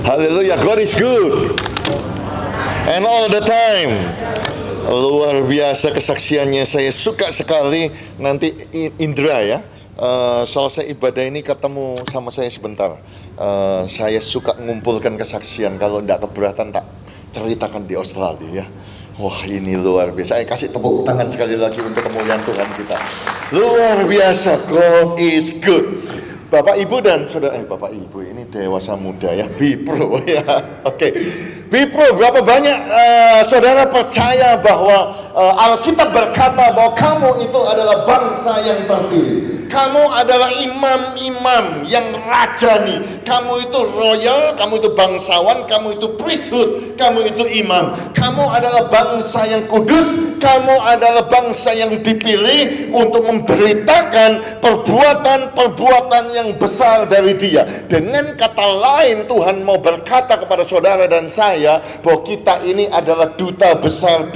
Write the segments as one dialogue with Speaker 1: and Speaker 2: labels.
Speaker 1: Haleluya, God is good and all the time. Luar biasa kesaksiannya, saya suka sekali. Nanti Indra ya, selesai ibadah ini ketemu sama saya sebentar. Saya suka mengumpulkan kesaksian, kalau tidak keberatan tak ceritakan di Australia ya. Wah, ini luar biasa. Saya kasih tepuk tangan sekali lagi untuk kemuliaan Tuhan kita. Luar biasa, God is good. Bapak Ibu dan saudara, Bapak Ibu ini dewasa muda ya, Bipro ya. Oke. Bipro, berapa banyak saudara percaya bahwa Alkitab berkata bahwa kamu itu adalah bangsa yang terpilih. Kamu adalah imam-imam yang rajani. Kamu itu royal, kamu itu bangsawan, kamu itu priesthood, kamu itu imam. Kamu adalah bangsa yang kudus, kamu adalah bangsa yang dipilih untuk memberitakan perbuatan-perbuatan yang besar dari Dia. Dengan kata lain, Tuhan mau berkata kepada saudara dan saya bahwa kita ini adalah duta besar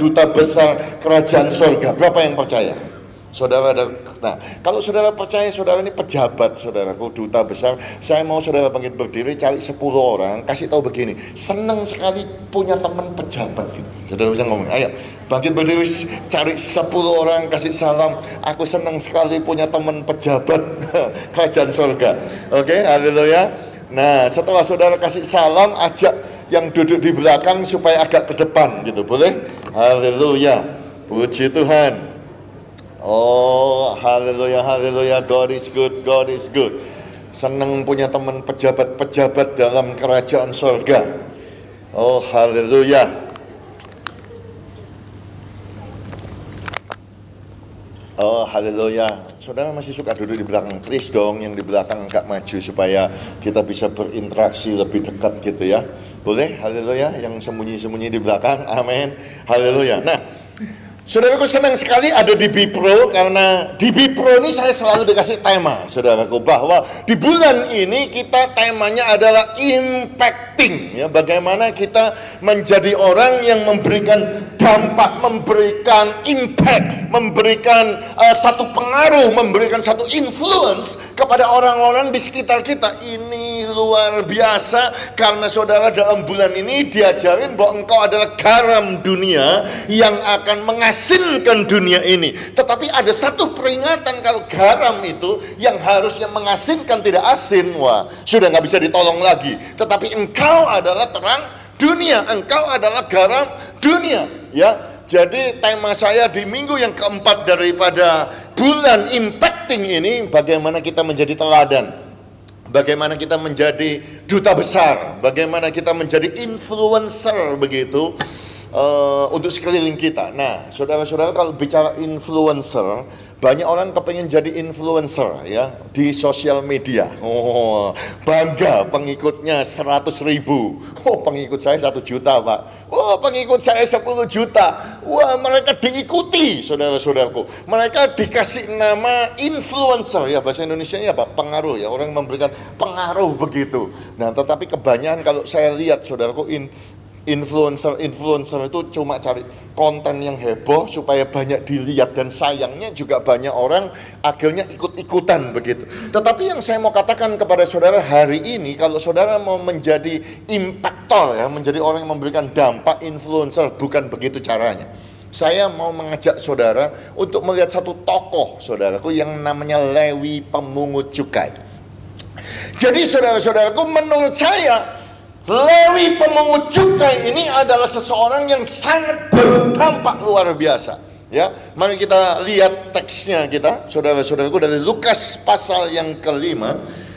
Speaker 1: kerajaan surga. Berapa yang percaya? Saudara ada, nah kalau saudara percaya saudara ini pejabat, saudaraku duta besar, saya mau saudara bangkit berdiri, cari 10 orang, kasih tahu begini, senang sekali punya teman pejabat gitu. Saudara bisa ngomong, ayo bangkit berdiri, cari 10 orang, kasih salam, aku senang sekali punya teman pejabat kerajaan surga. Oke, haleluya. Nah setelah saudara kasih salam, ajak yang duduk di belakang supaya agak ke depan gitu, boleh? Haleluya, puji Tuhan. Oh, haleluya, haleluya, God is good, God is good. Senang punya teman pejabat-pejabat dalam kerajaan surga. Oh, haleluya. Oh, haleluya. Saudara masih suka duduk di belakang, please dong yang di belakang agak maju supaya kita bisa berinteraksi lebih dekat gitu ya. Boleh? Haleluya. Yang sembunyi-sembunyi di belakang, amin. Haleluya. Nah, saudaraku senang sekali ada di Bipro, karena di Bipro ini saya selalu dikasih tema, saudaraku, bahwa di bulan ini kita temanya adalah impacting, ya, bagaimana kita menjadi orang yang memberikan dampak, memberikan impact, memberikan satu pengaruh, memberikan satu influence kepada orang-orang di sekitar kita. Ini luar biasa, karena saudara dalam bulan ini diajarin bahwa engkau adalah garam dunia yang akan mengasinkan dunia ini. Tetapi ada satu peringatan, kalau garam itu yang harusnya mengasinkan tidak asin, wah sudah nggak bisa ditolong lagi. Tetapi engkau adalah terang dunia, engkau adalah garam dunia, ya. Jadi tema saya di minggu yang keempat daripada bulan impacting ini, bagaimana kita menjadi teladan, bagaimana kita menjadi duta besar, bagaimana kita menjadi influencer begitu untuk sekeliling kita. Nah, saudara-saudara, kalau bicara influencer, banyak orang kepengen jadi influencer ya di sosial media. Oh, bangga pengikutnya 100.000. Oh, pengikut saya 1 juta, Pak. Oh, pengikut saya 10 juta. Wah, mereka diikuti, saudara-saudaraku. Mereka dikasih nama influencer ya, bahasa Indonesianya apa? Pengaruh ya, orang memberikan pengaruh begitu. Nah, tetapi kebanyakan kalau saya lihat, saudaraku, influencer itu cuma cari konten yang heboh supaya banyak dilihat, dan sayangnya juga banyak orang akhirnya ikut-ikutan begitu. Tetapi yang saya mau katakan kepada saudara hari ini, kalau saudara mau menjadi impactor ya, menjadi orang yang memberikan dampak, influencer, bukan begitu caranya. Saya mau mengajak saudara untuk melihat satu tokoh, saudaraku, yang namanya Lewi pemungut cukai. Jadi saudara-saudaraku, menurut saya Lewi pemungut cukai ini adalah seseorang yang sangat berdampak luar biasa. Ya, mari kita lihat teksnya kita, saudara-saudaraku, dari Lukas pasal yang ke-5.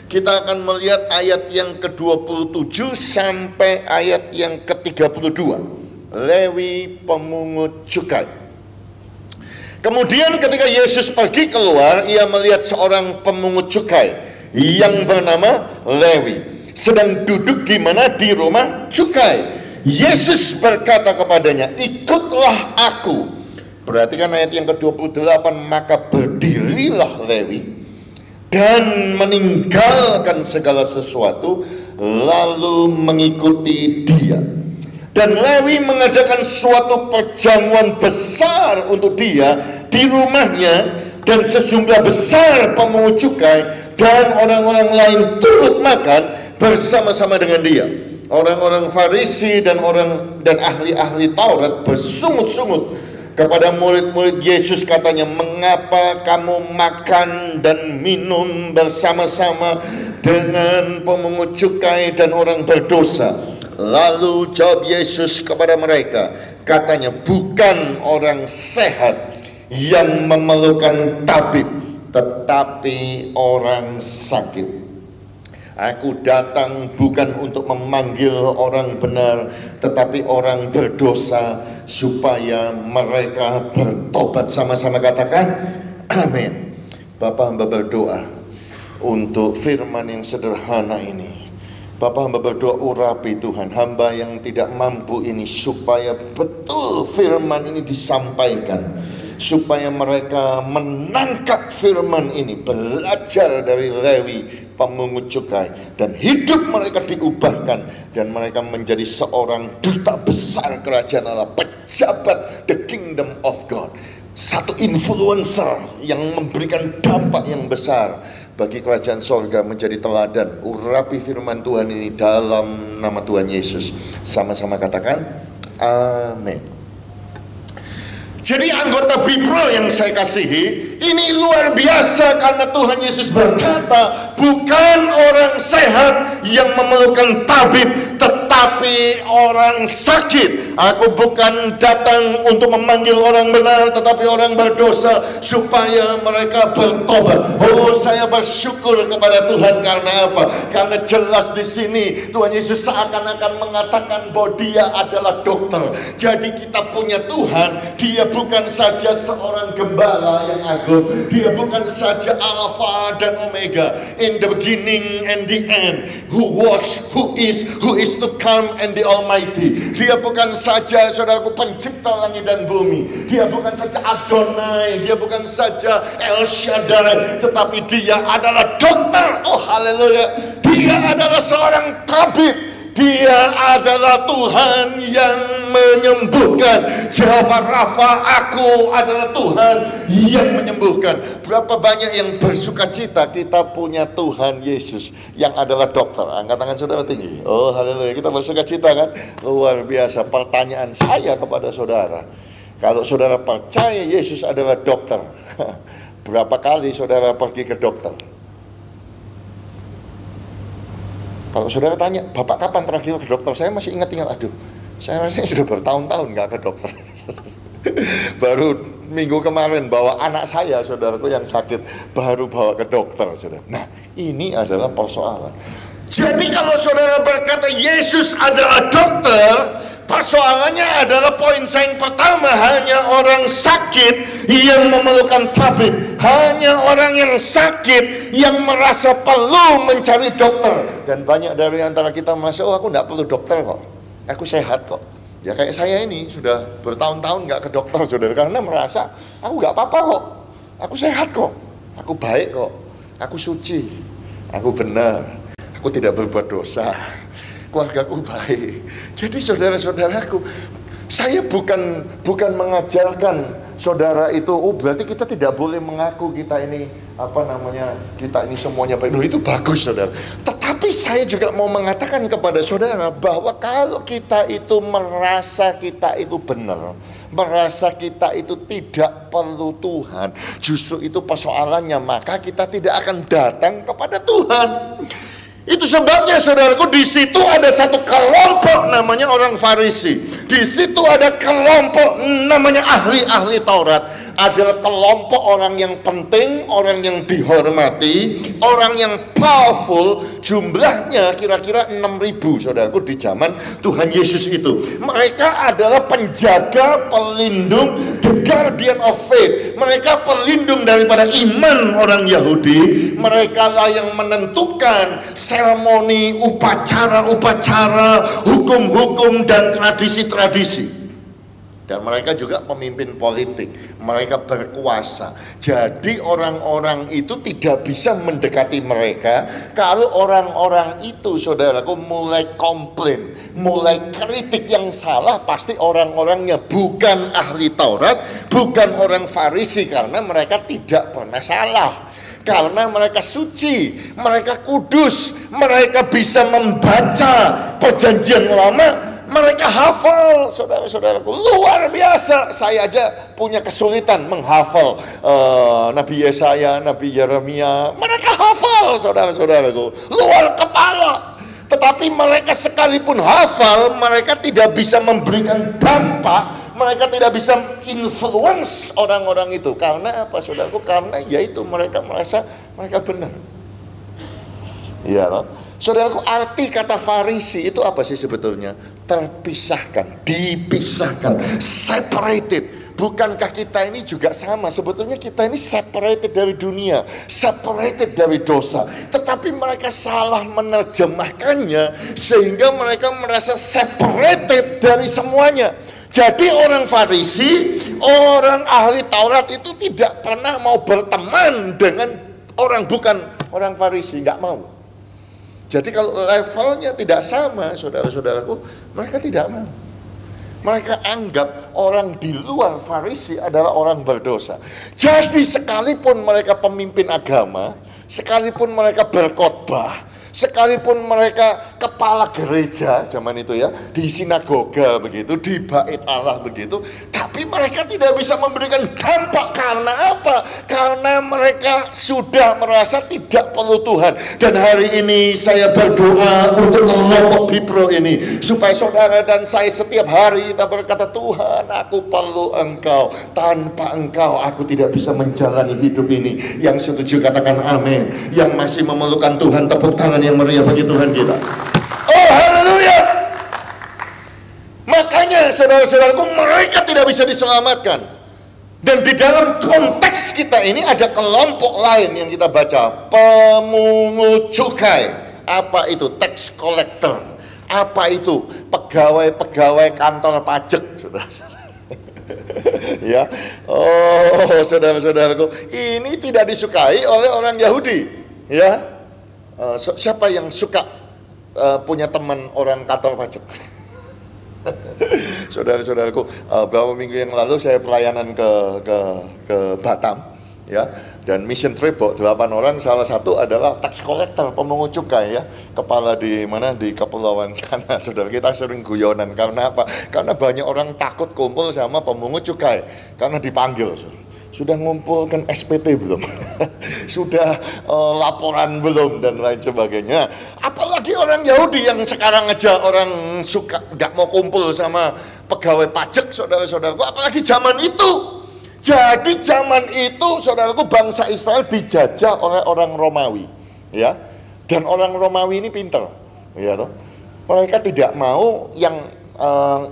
Speaker 1: Kita akan melihat ayat yang ke-27 sampai ayat yang ke-32. Lewi pemungut cukai. Kemudian ketika Yesus pergi keluar, ia melihat seorang pemungut cukai yang bernama Lewi sedang duduk di mana? Di rumah cukai. Yesus berkata kepadanya, ikutlah aku. Perhatikan ayat yang ke-28. Maka berdirilah Lewi dan meninggalkan segala sesuatu, lalu mengikuti dia. Dan Lewi mengadakan suatu perjamuan besar untuk dia di rumahnya, dan sejumlah besar pemungut cukai dan orang-orang lain turut makan bersama-sama dengan dia. Orang-orang Farisi dan ahli-ahli Taurat bersungut-sungut kepada murid-murid Yesus, katanya, mengapa kamu makan dan minum bersama-sama dengan pemungut cukai dan orang berdosa? Lalu jawab Yesus kepada mereka, katanya, bukan orang sehat yang memerlukan tabib, tetapi orang sakit. Aku datang bukan untuk memanggil orang benar, tetapi orang berdosa, supaya mereka bertobat. Sama-sama katakan amin. Bapak hamba berdoa untuk firman yang sederhana ini. Bapak hamba berdoa, urapi Tuhan hamba yang tidak mampu ini, supaya betul firman ini disampaikan, supaya mereka menangkap firman ini, belajar dari Lewi pemungut cukai, dan hidup mereka diubahkan, dan mereka menjadi seorang duta besar kerajaan Allah, pejabat the kingdom of God, satu influencer yang memberikan dampak yang besar bagi kerajaan sorga, menjadi teladan. Urapi firman Tuhan ini dalam nama Tuhan Yesus. Sama-sama katakan amin. Jadi anggota Bipro yang saya kasihi, ini luar biasa karena Tuhan Yesus berkata, bukan orang sehat yang memerlukan tabib, tetapi orang sakit. Aku bukan datang untuk memanggil orang benar, tetapi orang berdosa, supaya mereka bertobat. Oh, saya bersyukur kepada Tuhan. Karena apa? Karena jelas di sini Tuhan Yesus seakan-akan mengatakan bahwa Dia adalah dokter. Jadi kita punya Tuhan, Dia bukan saja seorang gembala yang agung, Dia bukan saja Alpha dan Omega, in the beginning and the end, who was, who is to come, and the Almighty. Dia bukan saja, saudaraku, pencipta langit dan bumi. Dia bukan saja Adonai, Dia bukan saja El Shaddai, tetapi Dia adalah dokter. Oh haleluya. Dia adalah seorang tabib. Dia adalah Tuhan yang menyembuhkan. Jehovah Rafa, aku adalah Tuhan yang menyembuhkan. Berapa banyak yang bersuka cita kita punya Tuhan Yesus yang adalah dokter. Angkat tangan saudara tinggi. Oh haleluya, kita bersuka cita kan? Luar biasa. Pertanyaan saya kepada saudara, kalau saudara percaya Yesus adalah dokter, berapa kali saudara pergi ke dokter? Kalau saudara tanya, Bapak kapan terakhir ke dokter? Saya masih ingat-ingat, aduh, saya rasanya sudah bertahun-tahun nggak ke dokter. Baru minggu kemarin bawa anak saya, saudaraku yang sakit, baru bawa ke dokter, saudara. Nah, ini adalah persoalan. Jadi kalau saudara berkata Yesus adalah dokter, persoalannya adalah poin saya yang pertama, hanya orang sakit yang memerlukan tabib. Hanya orang yang sakit yang merasa perlu mencari dokter. Dan banyak dari antara kita merasa, oh aku nggak perlu dokter kok, aku sehat kok. Ya kayak saya ini sudah bertahun-tahun nggak ke dokter, saudara, karena merasa aku nggak apa-apa kok, aku sehat kok, aku baik kok, aku suci, aku benar, aku tidak berbuat dosa, keluargaku baik. Jadi saudara-saudaraku, saya bukan mengajarkan saudara itu, oh berarti kita tidak boleh mengaku kita ini kita ini semuanya baik. Loh, itu bagus saudara. Tetapi saya juga mau mengatakan kepada saudara bahwa kalau kita itu merasa kita itu benar, merasa kita itu tidak perlu Tuhan, justru itu persoalannya, maka kita tidak akan datang kepada Tuhan. Itu sebabnya saudaraku, di situ ada satu kelompok namanya orang Farisi. Di situ ada kelompok namanya ahli-ahli Taurat. Adalah kelompok orang yang penting, orang yang dihormati, orang yang powerful. Jumlahnya kira-kira 6.000 saudaraku di zaman Tuhan Yesus itu. Mereka adalah penjaga, pelindung, the guardian of faith. Mereka pelindung daripada iman orang Yahudi. Mereka lah yang menentukan seremoni, upacara-upacara, hukum-hukum dan tradisi-tradisi. Dan mereka juga pemimpin politik, mereka berkuasa. Jadi orang-orang itu tidak bisa mendekati mereka. Kalau orang-orang itu, saudaraku, mulai komplain, mulai kritik yang salah, pasti orang-orangnya bukan ahli Taurat, bukan orang Farisi, karena mereka tidak pernah salah. Karena mereka suci, mereka kudus, mereka bisa membaca perjanjian lama, mereka hafal. Saudara-saudaraku, luar biasa. Saya aja punya kesulitan menghafal Nabi Yesaya, Nabi Yeremia. Mereka hafal, saudara-saudaraku, luar kepala. Tetapi mereka sekalipun hafal, mereka tidak bisa memberikan dampak, mereka tidak bisa influence orang-orang itu. Karena apa, saudaraku? Karena yaitu mereka merasa mereka benar. Iya loh. Saudaraku, arti kata Farisi itu apa sih sebetulnya? Terpisahkan, dipisahkan, separated. Bukankah kita ini juga sama? Sebetulnya kita ini separated dari dunia, separated dari dosa. Tetapi mereka salah menerjemahkannya sehingga mereka merasa separated dari semuanya. Jadi orang Farisi, orang ahli Taurat itu tidak pernah mau berteman dengan orang bukan orang Farisi, nggak mau. Jadi kalau levelnya tidak sama, saudara-saudaraku, mereka tidak mau. Mereka anggap orang di luar Farisi adalah orang berdosa. Jadi sekalipun mereka pemimpin agama, sekalipun mereka berkhotbah, sekalipun mereka kepala gereja zaman itu ya, di sinagoga begitu, di bait Allah begitu, tapi mereka tidak bisa memberikan dampak. Karena apa? Karena mereka sudah merasa tidak perlu Tuhan. Dan hari ini saya berdoa untuk kelompok Bipro ini, supaya saudara dan saya setiap hari kita berkata, Tuhan, aku perlu Engkau. Tanpa Engkau aku tidak bisa menjalani hidup ini. Yang setuju katakan amin. Yang masih memerlukan Tuhan, tepuk tangan yang meriah bagi Tuhan kita. Oh, haleluya. Makanya saudara-saudaraku, mereka tidak bisa diselamatkan. Dan di dalam konteks kita ini ada kelompok lain yang kita baca, pemungut cukai. Apa itu? Tax collector. Apa itu? Pegawai-pegawai kantor pajak, saudara-saudara. Ya, oh saudara-saudaraku, ini tidak disukai oleh orang Yahudi. Ya, siapa yang suka punya teman orang kantor pajak? Saudara-saudaraku, beberapa minggu yang lalu saya pelayanan ke Batam, ya, dan mission trip 8 orang, salah satu adalah tax collector, pemungut cukai, ya, kepala di mana, di kepulauan sana. Saudara, kita sering guyonan. Karena apa? Karena banyak orang takut kumpul sama pemungut cukai karena dipanggil. Sudah ngumpulkan SPT belum? Sudah laporan belum? Dan lain sebagainya. Apalagi orang Yahudi yang sekarang aja orang suka nggak mau kumpul sama pegawai pajak, saudara-saudaraku. Apalagi zaman itu. Jadi zaman itu, saudaraku, bangsa Israel dijajah oleh orang Romawi, ya. Dan orang Romawi ini pinter, ya toh. Mereka tidak mau yang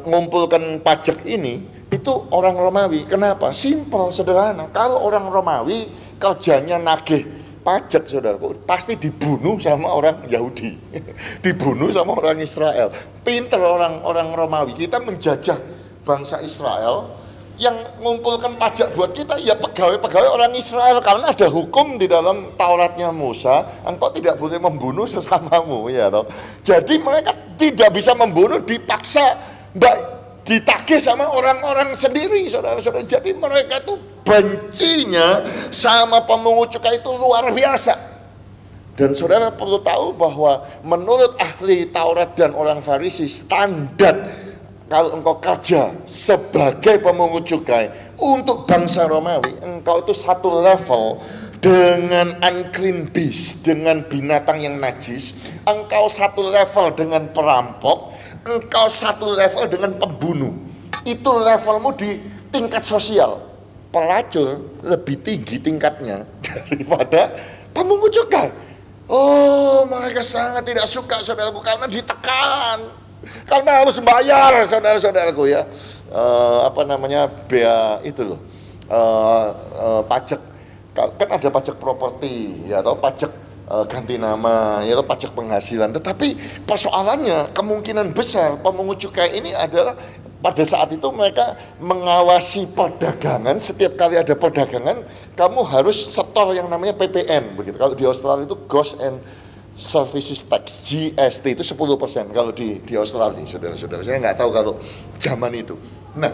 Speaker 1: ngumpulkan pajak ini itu orang Romawi. Kenapa? Simpel, sederhana. Kalau orang Romawi kerjanya nagih pajak, saudaraku, pasti dibunuh sama orang Yahudi. Dibunuh sama orang Israel. Pinter orang Romawi. Kita menjajah bangsa Israel, yang mengumpulkan pajak buat kita ya pegawai-pegawai orang Israel. Karena ada hukum di dalam Tauratnya Musa, engkau tidak boleh membunuh sesamamu, ya toh. Jadi mereka tidak bisa membunuh, dipaksa ditagih sama orang-orang sendiri, saudara-saudara. Jadi mereka tuh bencinya sama pemungut cukai itu luar biasa. Dan saudara perlu tahu bahwa menurut ahli Taurat dan orang Farisi, standar kalau engkau kerja sebagai pemungut cukai untuk bangsa Romawi, engkau itu satu level dengan unclean beast, dengan binatang yang najis. Engkau satu level dengan perampok. Engkau satu level dengan pembunuh. Itu levelmu di tingkat sosial. Pelacur lebih tinggi tingkatnya daripada pemungut cukai. Oh, mereka sangat tidak suka, saudaraku, karena ditekan, karena harus bayar, saudara-saudaraku, ya. Apa namanya, bea itu loh, pajak. Kan ada pajak properti, ya, atau pajak ganti nama, yaitu pajak penghasilan. Tetapi persoalannya kemungkinan besar pemungut cukai ini adalah pada saat itu mereka mengawasi perdagangan. Setiap kali ada perdagangan, kamu harus setor yang namanya PPN begitu. Kalau di Australia itu Goods and Services Tax, GST, itu 10% kalau di Australia, saudara-saudara. Saya nggak tahu kalau zaman itu. Nah,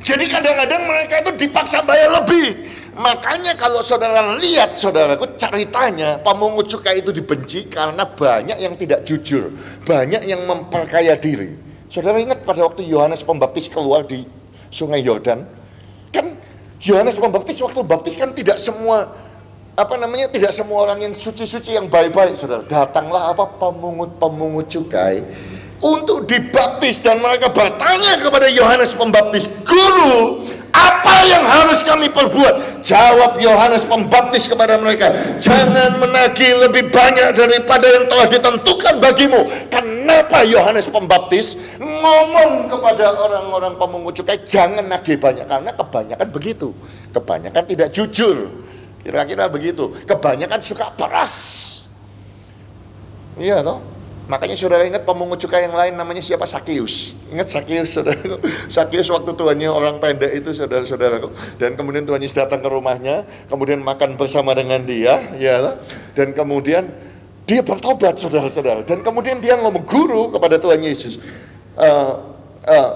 Speaker 1: Jadi kadang-kadang mereka itu dipaksa bayar lebih. Makanya kalau saudara lihat, saudaraku, ceritanya pemungut cukai itu dibenci karena banyak yang tidak jujur, banyak yang memperkaya diri. Saudara ingat pada waktu Yohanes Pembaptis keluar di Sungai Yordan, kan Yohanes Pembaptis waktu baptis kan tidak semua tidak semua orang yang suci-suci yang baik-baik, saudara. Datanglah pemungut cukai untuk dibaptis, dan mereka bertanya kepada Yohanes Pembaptis, "Guru, apa yang harus kami perbuat?" Jawab Yohanes Pembaptis kepada mereka, "Jangan menagih lebih banyak daripada yang telah ditentukan bagimu." Kenapa Yohanes Pembaptis ngomong kepada orang-orang pemungut cukai jangan nagih banyak? Karena kebanyakan begitu, kebanyakan tidak jujur, kira-kira begitu, kebanyakan suka peras. Iya toh? Makanya saudara ingat pemungut cukai yang lain namanya siapa? Sakeus. Ingat Sakeus, saudara? Sakeus waktu tuannya orang pendek itu, saudara-saudaraku. Dan kemudian Tuhan Yesus datang ke rumahnya, kemudian makan bersama dengan dia, ya. Dan kemudian dia bertobat, saudara-saudara. Dan kemudian dia ngomong guru kepada Tuhan Yesus.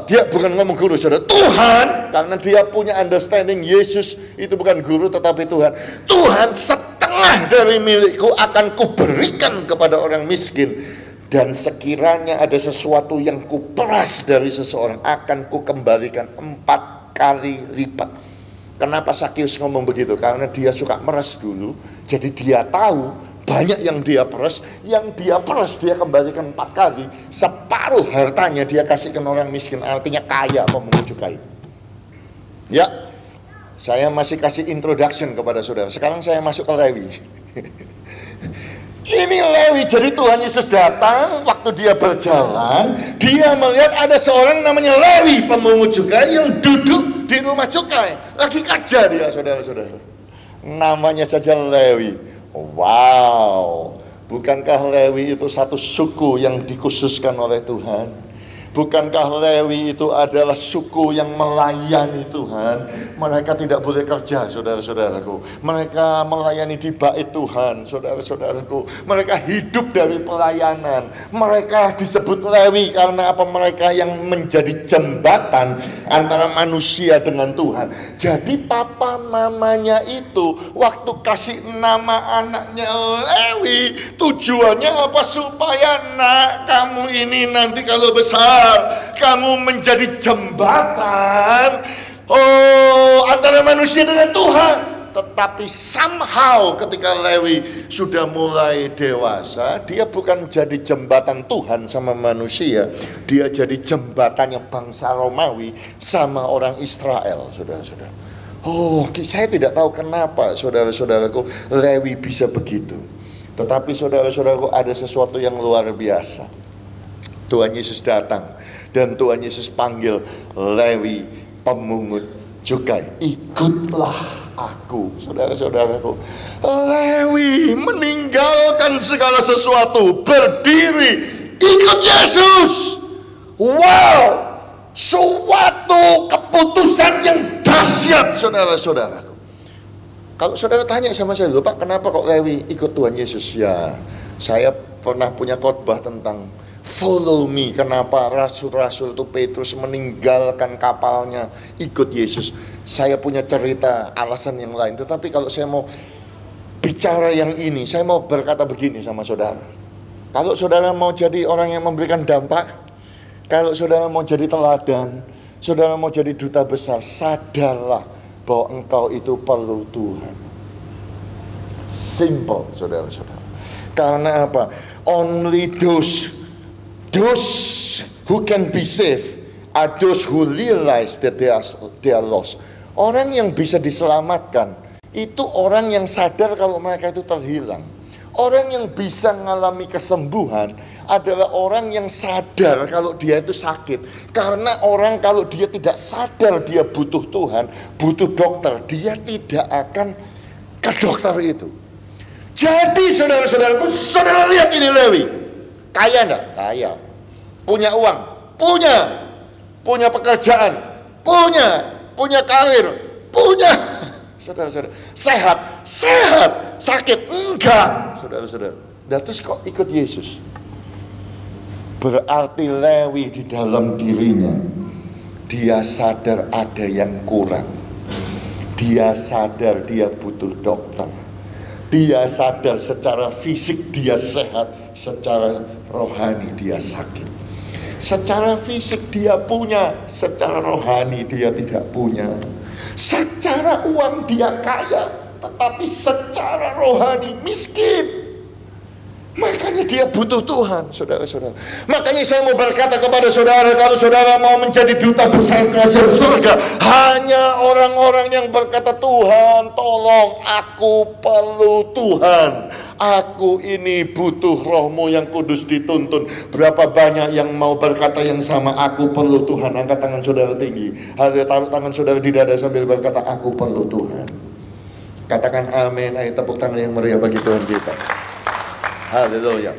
Speaker 1: Dia bukan ngomong guru, saudara, Tuhan, karena dia punya understanding Yesus itu bukan guru tetapi Tuhan. Tuhan, setengah dari milikku akan kuberikan kepada orang miskin. Dan sekiranya ada sesuatu yang kuperas dari seseorang, akan kukembalikan 4 kali lipat. Kenapa Sakeus ngomong begitu? Karena dia suka meres dulu. Jadi dia tahu banyak yang dia peras dia kembalikan 4 kali. Separuh hartanya dia kasihkan orang miskin. Artinya kaya pemungut cukai. Ya, saya masih kasih introduction kepada saudara. Sekarang saya masuk ke Lewi. Ini Lewi. Jadi Tuhan Yesus datang, waktu dia berjalan, dia melihat ada seorang namanya Lewi, pemungut cukai, yang duduk di rumah cukai. Lagi kerja dia, saudara-saudara. Namanya saja Lewi. Wow, bukankah Lewi itu satu suku yang dikhususkan oleh Tuhan? Bukankah Lewi itu adalah suku yang melayani Tuhan? Mereka tidak boleh kerja, saudara-saudaraku. Mereka melayani di bait Tuhan, saudara-saudaraku. Mereka hidup dari pelayanan. Mereka disebut Lewi karena apa? Mereka yang menjadi jembatan antara manusia dengan Tuhan. Jadi papa mamanya itu waktu kasih nama anaknya Lewi, tujuannya apa? Supaya nak kamu ini nanti kalau besar kamu menjadi jembatan antara manusia dengan Tuhan. Tetapi somehow ketika Lewi sudah mulai dewasa, dia bukan jadi jembatan Tuhan sama manusia, dia jadi jembatannya bangsa Romawi sama orang Israel, saudara-saudara. Saya tidak tahu kenapa, saudara-saudaraku, Lewi bisa begitu. Tetapi saudara-saudaraku, ada sesuatu yang luar biasa. Tuhan Yesus datang dan Tuhan Yesus panggil Lewi pemungut cukai, ikutlah aku. Saudara-saudaraku, Lewi meninggalkan segala sesuatu, berdiri, ikut Yesus. Wow, suatu keputusan yang dahsyat, saudara-saudaraku. Kalau saudara tanya sama saya, Pak, kenapa kok Lewi ikut Tuhan Yesus? Ya, saya pernah punya khotbah tentang follow me. Kenapa rasul-rasul itu Petrus meninggalkan kapalnya ikut Yesus? Saya punya cerita alasan yang lain. Tetapi kalau saya mau bicara yang ini, saya mau berkata begini sama saudara. Kalau saudara mau jadi orang yang memberikan dampak, kalau saudara mau jadi teladan, saudara mau jadi duta besar, sadarlah bahwa engkau itu perlu Tuhan. Simple, saudara-saudara. Karena apa? Only those who can be saved are those who realize that they are lost. Orang yang bisa diselamatkan itu orang yang sadar kalau mereka itu terhilang. Orang yang bisa mengalami kesembuhan adalah orang yang sadar kalau dia itu sakit. Karena orang kalau dia tidak sadar dia butuh Tuhan, butuh dokter, dia tidak akan ke dokter itu. Jadi saudara-saudaraku, saudara lihat ini Lewi. Kaya enggak? Kaya. Punya uang? Punya. Punya pekerjaan? Punya karir? Punya. Saudara-saudara, sehat? Sehat. Sakit? Enggak. Saudara-saudara, dan terus kok ikut Yesus? Berarti Lewi di dalam dirinya, dia sadar ada yang kurang. Dia sadar dia butuh dokter. Dia sadar secara fisik dia sehat, secara rohani dia sakit. Secara fisik dia punya, secara rohani dia tidak punya. Secara uang dia kaya, tetapi secara rohani miskin. Makanya dia butuh Tuhan, saudara-saudara. Makanya saya mau berkata kepada saudara, kalau saudara mau menjadi duta besar kerajaan surga, hanya orang-orang yang berkata, Tuhan tolong, aku perlu Tuhan, aku ini butuh rohmu yang kudus dituntun. Berapa banyak yang mau berkata yang sama, aku perlu Tuhan. Angkat tangan saudara tinggi, taruh tangan saudara di dada sambil berkata, aku perlu Tuhan. Katakan amin. Ayo tepuk tangan yang meriah bagi Tuhan kita. Haleluya.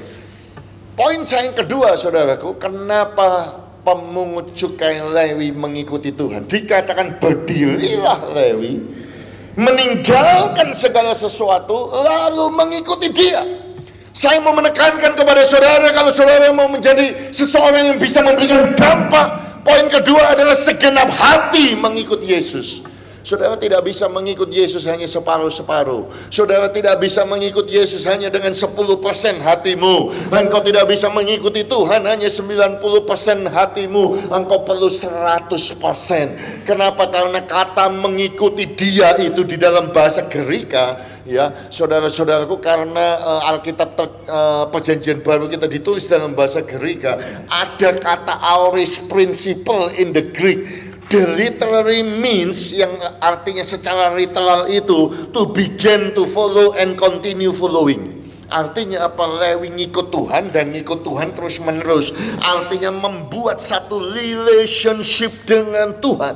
Speaker 1: Poin saya yang kedua, saudaraku, kenapa pemungut cukai Lewi mengikuti Tuhan? Dikatakan berdirilah Lewi, meninggalkan segala sesuatu, lalu mengikuti dia. Saya mau menekankan kepada saudara, kalau saudara mau menjadi seseorang yang bisa memberikan dampak, poin kedua adalah segenap hati mengikuti Yesus. Saudara tidak bisa mengikut Yesus hanya separuh-separuh. Saudara tidak bisa mengikut Yesus hanya dengan 10% hatimu. Engkau tidak bisa mengikuti Tuhan hanya 90% hatimu. Engkau perlu 100%. Kenapa? Karena kata mengikuti dia itu di dalam bahasa Gerika, ya, saudara-saudaraku, karena Alkitab Perjanjian Baru kita ditulis dalam bahasa Gerika, ada kata aorist principle in the Greek. The literary means, yang artinya secara literal itu to begin to follow and continue following. Artinya apa? Lewi ngikut Tuhan dan ngikut Tuhan terus menerus. Artinya membuat satu relationship dengan Tuhan.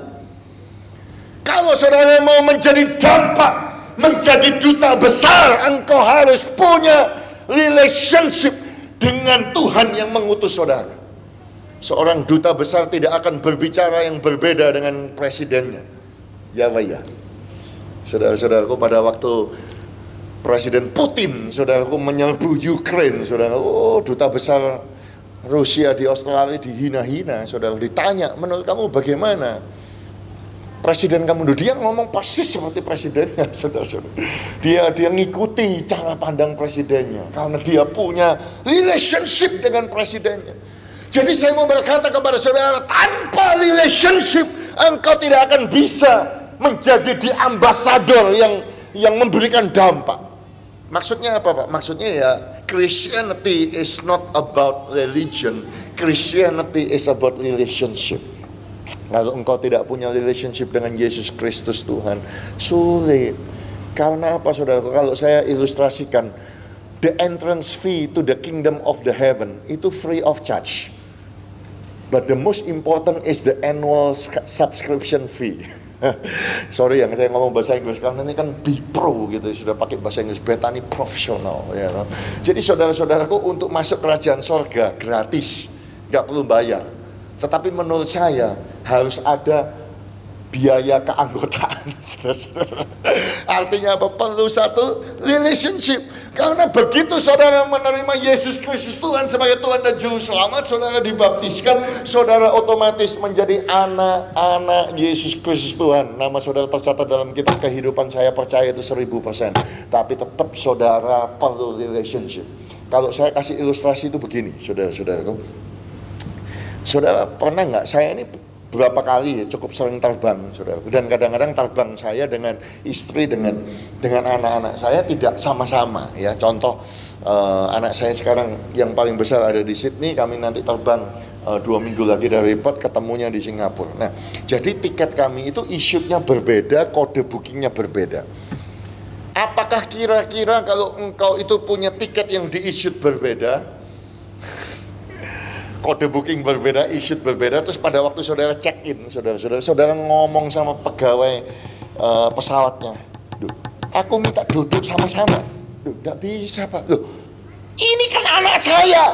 Speaker 1: Kalau saudara mau menjadi dampak, menjadi duta besar, engkau harus punya relationship dengan Tuhan yang mengutus saudara. Seorang duta besar tidak akan berbicara yang berbeda dengan presidennya. Ya, ya. Saudara-saudaraku, pada waktu Presiden Putin, saudaraku, menyerbu Ukraine, saudara, duta besar Rusia di Australia dihina-hina, saudara. Ditanya, menurut kamu bagaimana presiden kamu? Dia ngomong persis seperti presidennya, saudara-saudara. Dia ngikuti cara pandang presidennya karena dia punya relationship dengan presidennya. Jadi saya mau berkata kepada saudara, tanpa relationship engkau tidak akan bisa menjadi di ambasador yang memberikan dampak. Maksudnya apa, Pak? Maksudnya ya, Christianity is not about religion. Christianity is about relationship. Kalau engkau tidak punya relationship dengan Yesus Kristus Tuhan, sulit. Karena apa, saudara? Kalau saya ilustrasikan, the entrance fee to the kingdom of the heaven itu free of charge. But the most important is the annual subscription fee. Sorry yang saya ngomong bahasa Inggris, karena ini kan B-Pro gitu, sudah pakai bahasa Inggris, Bethany profesional, ya. Jadi saudara-saudaraku, untuk masuk kerajaan sorga gratis, nggak perlu bayar. Tetapi menurut saya harus ada biaya keanggotaan. Artinya apa? Perlu satu relationship. Karena begitu saudara menerima Yesus Kristus Tuhan sebagai Tuhan dan Juru Selamat, saudara dibaptiskan, saudara otomatis menjadi anak-anak Yesus Kristus Tuhan. Nama saudara tercatat dalam kitab kehidupan, saya percaya itu 1000%. Tapi tetap saudara perlu relationship. Kalau saya kasih ilustrasi itu begini, saudara-saudaraku. Saudara pernah nggak, saya ini berapa kali ya, cukup sering terbang, saudara. Dan kadang-kadang terbang saya dengan istri, dengan anak-anak saya tidak sama-sama, ya. Contoh, anak saya sekarang yang paling besar ada di Sydney, kami nanti terbang 2 minggu lagi dari Perth, ketemunya di Singapura. Nah, jadi tiket kami itu issue-nya berbeda, kode bookingnya berbeda. Apakah kira-kira kalau engkau itu punya tiket yang di-issue berbeda, kode booking berbeda, issue berbeda, terus pada waktu saudara check-in, saudara ngomong sama pegawai pesawatnya, "Duh, aku minta duduk sama-sama." "Duh, nggak bisa, Pak." "Loh, ini kan anak saya.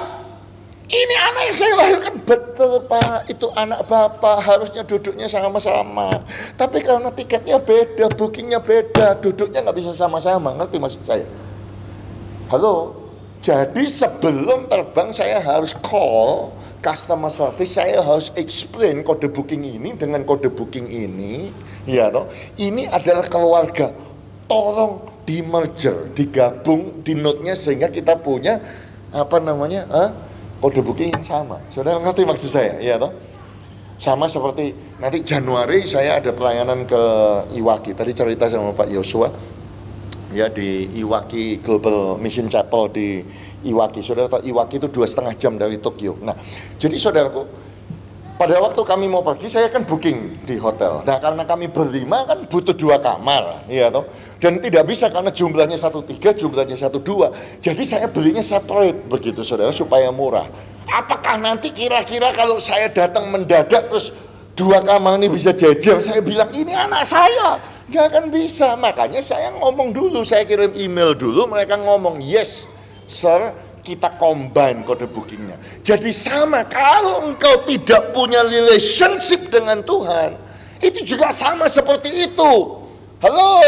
Speaker 1: Ini anak yang saya lahirkan." "Betul, Pak, itu anak Bapak, harusnya duduknya sama-sama. Tapi karena tiketnya beda, bookingnya beda, duduknya nggak bisa sama-sama." Ngerti maksud saya? Halo? Jadi sebelum terbang saya harus call customer service, saya harus explain kode booking ini dengan kode booking ini, ya toh. Ini adalah keluarga. Tolong di merger, digabung di note-nya sehingga kita punya kode booking yang sama. Saudara ngerti maksud saya, ya toh? Sama seperti nanti Januari saya ada pelayanan ke Iwaki. Tadi cerita sama Pak Yosua. Ya, di Iwaki Global Mission Chapel di Iwaki. Saudara tahu Iwaki itu 2,5 jam dari Tokyo. Nah, jadi saudaraku, pada waktu kami mau pergi saya kan booking di hotel. Nah, karena kami berlima kan butuh 2 kamar, ya toh. Dan tidak bisa karena jumlahnya 1,3, jumlahnya 1,2. Jadi saya belinya separate begitu saudara supaya murah. Apakah nanti kira-kira kalau saya datang mendadak terus 2 kamar ini bisa jajar? Saya bilang ini anak saya. Gak akan bisa, makanya saya ngomong dulu, saya kirim email dulu, mereka ngomong, yes sir, kita combine kode bookingnya. Jadi sama, kalau engkau tidak punya relationship dengan Tuhan, itu juga sama seperti itu. Halo,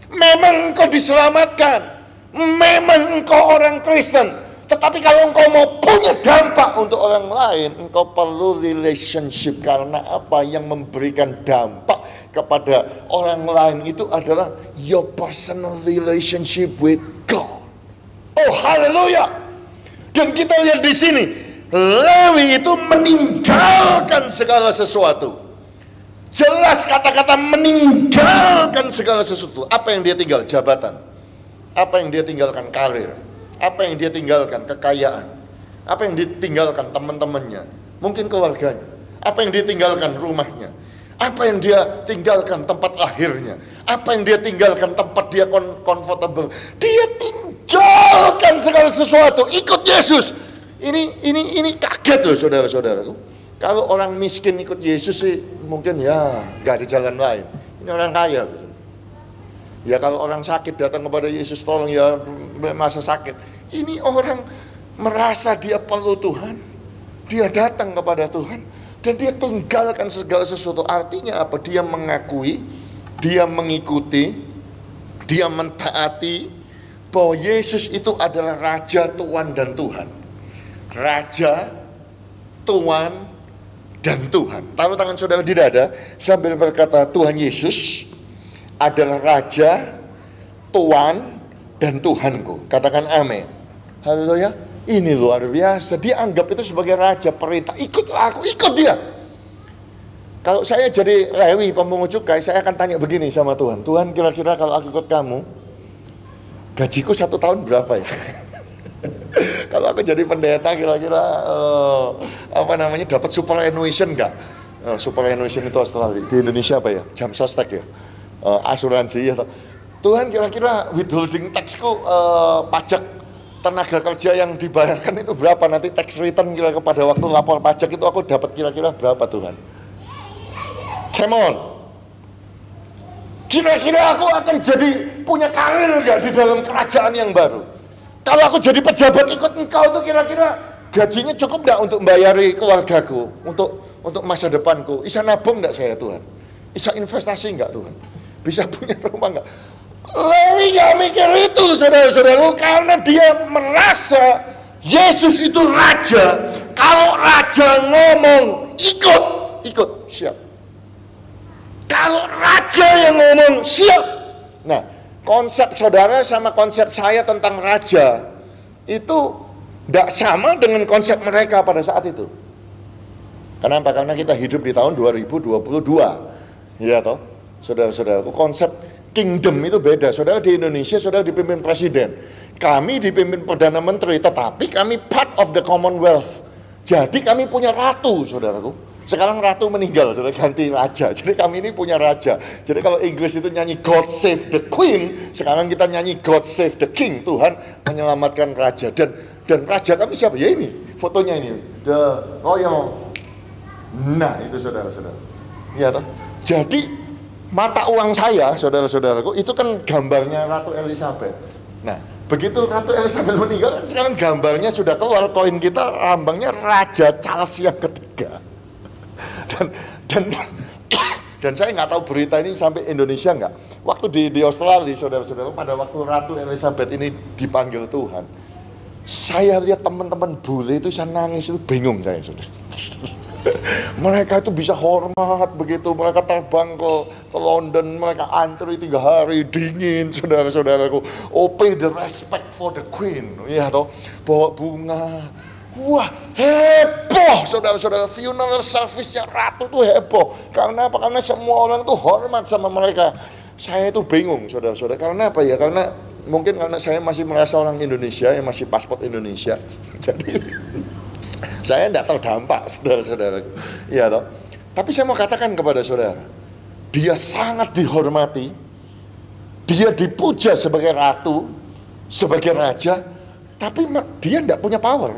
Speaker 1: memang engkau diselamatkan, memang engkau orang Kristen, tetapi kalau engkau mau punya dampak untuk orang lain, engkau perlu relationship. Karena apa? Yang memberikan dampak kepada orang lain itu adalah your personal relationship with God. Oh haleluya. Dan kita lihat di sini, Lewi itu meninggalkan segala sesuatu. Jelas kata-kata meninggalkan segala sesuatu. Apa yang dia tinggal? Jabatan. Apa yang dia tinggalkan? Karir. Apa yang dia tinggalkan? Kekayaan. Apa yang ditinggalkan? Teman-temannya. Mungkin keluarganya. Apa yang dia tinggalkan? Rumahnya. Apa yang dia tinggalkan? Tempat lahirnya. Apa yang dia tinggalkan? Tempat dia comfortable. Dia tinggalkan segala sesuatu. Ikut Yesus. Ini kaget loh saudara-saudaraku. Kalau orang miskin ikut Yesus sih mungkin ya gak ada jalan lain. Ini orang kaya. Ya kalau orang sakit datang kepada Yesus, tolong ya masa sakit. Ini orang merasa dia perlu Tuhan. Dia datang kepada Tuhan. Dan dia tinggalkan segala sesuatu. Artinya apa? Dia mengakui, dia mengikuti, dia mentaati bahwa Yesus itu adalah Raja, Tuan, dan Tuhan. Raja, Tuan, dan Tuhan. Taruh tangan saudara di dada sambil berkata, Tuhan Yesus adalah Raja, Tuan, dan Tuhanku. Katakan amin. Haleluya. Ini luar biasa. Dia anggap itu sebagai raja, perintah. Ikut aku, ikut dia. Kalau saya jadi Lewi pemungut cukai, saya akan tanya begini sama Tuhan. Tuhan, kira-kira kalau aku ikut kamu, gajiku 1 tahun berapa ya? Kalau aku jadi pendeta, kira-kira dapat superannuation enggak? Superannuation itu Australia. Di Indonesia apa ya? Jam sostek ya? Asuransi ya. Tuhan, kira-kira withholding taxku, pajak tenaga kerja yang dibayarkan itu berapa? Nanti tax return kira-kira pada waktu lapor pajak itu aku dapat kira-kira berapa Tuhan? Come on. Kira-kira aku akan jadi punya karir enggak di dalam kerajaan yang baru? Kalau aku jadi pejabat ikut engkau tuh kira-kira gajinya cukup enggak untuk membayari keluargaku, untuk masa depanku? Bisa nabung enggak saya Tuhan? Bisa investasi enggak Tuhan? Bisa punya rumah enggak? Lewi gak mikir itu saudara-saudara, karena dia merasa Yesus itu raja. Kalau raja ngomong ikut, siap. Kalau raja yang ngomong siap. Nah, konsep saudara sama konsep saya tentang raja itu tidak sama dengan konsep mereka pada saat itu. Kenapa? Karena kita hidup di tahun 2022. Ya toh, saudara-saudaraku, konsep kingdom itu beda. Saudara di Indonesia, saudara dipimpin presiden. Kami dipimpin Perdana Menteri, tetapi kami part of the Commonwealth. Jadi kami punya ratu, saudaraku. Sekarang ratu meninggal, saudara, ganti raja. Jadi kami ini punya raja. Jadi kalau Inggris itu nyanyi God Save the Queen, sekarang kita nyanyi God Save the King. Tuhan menyelamatkan raja. Dan raja kami siapa? Ya ini, fotonya ini. The Royal. Nah, itu saudara-saudara. Ya toh. Jadi mata uang saya, saudara-saudaraku, itu kan gambarnya Ratu Elizabeth. Nah, begitu Ratu Elizabeth meninggal, kan sekarang gambarnya sudah keluar, koin kita lambangnya Raja Charles yang ketiga. Dan saya nggak tahu berita ini sampai Indonesia nggak. Waktu di Australia, saudara-saudaraku, pada waktu Ratu Elizabeth ini dipanggil Tuhan, Saya lihat teman-teman bule itu saya nangis, itu bingung saya, saudara. Mereka itu bisa hormat begitu, mereka terbang ke London, mereka antri 3 hari, dingin, saudara-saudaraku. Oh, pay the respect for the queen, ya toh, bawa bunga. Wah, heboh, saudara-saudara. Funeral service-nya ratu tuh heboh. Karena apa? Karena semua orang tuh hormat sama mereka. Saya itu bingung, saudara-saudara. Karena apa ya? Karena mungkin karena saya masih merasa orang Indonesia, yang masih paspor Indonesia. Jadi saya tidak tahu dampak, saudara-saudara. Iya toh. Tapi saya mau katakan kepada saudara, dia sangat dihormati, dia dipuja sebagai ratu, sebagai raja, tapi dia tidak punya power.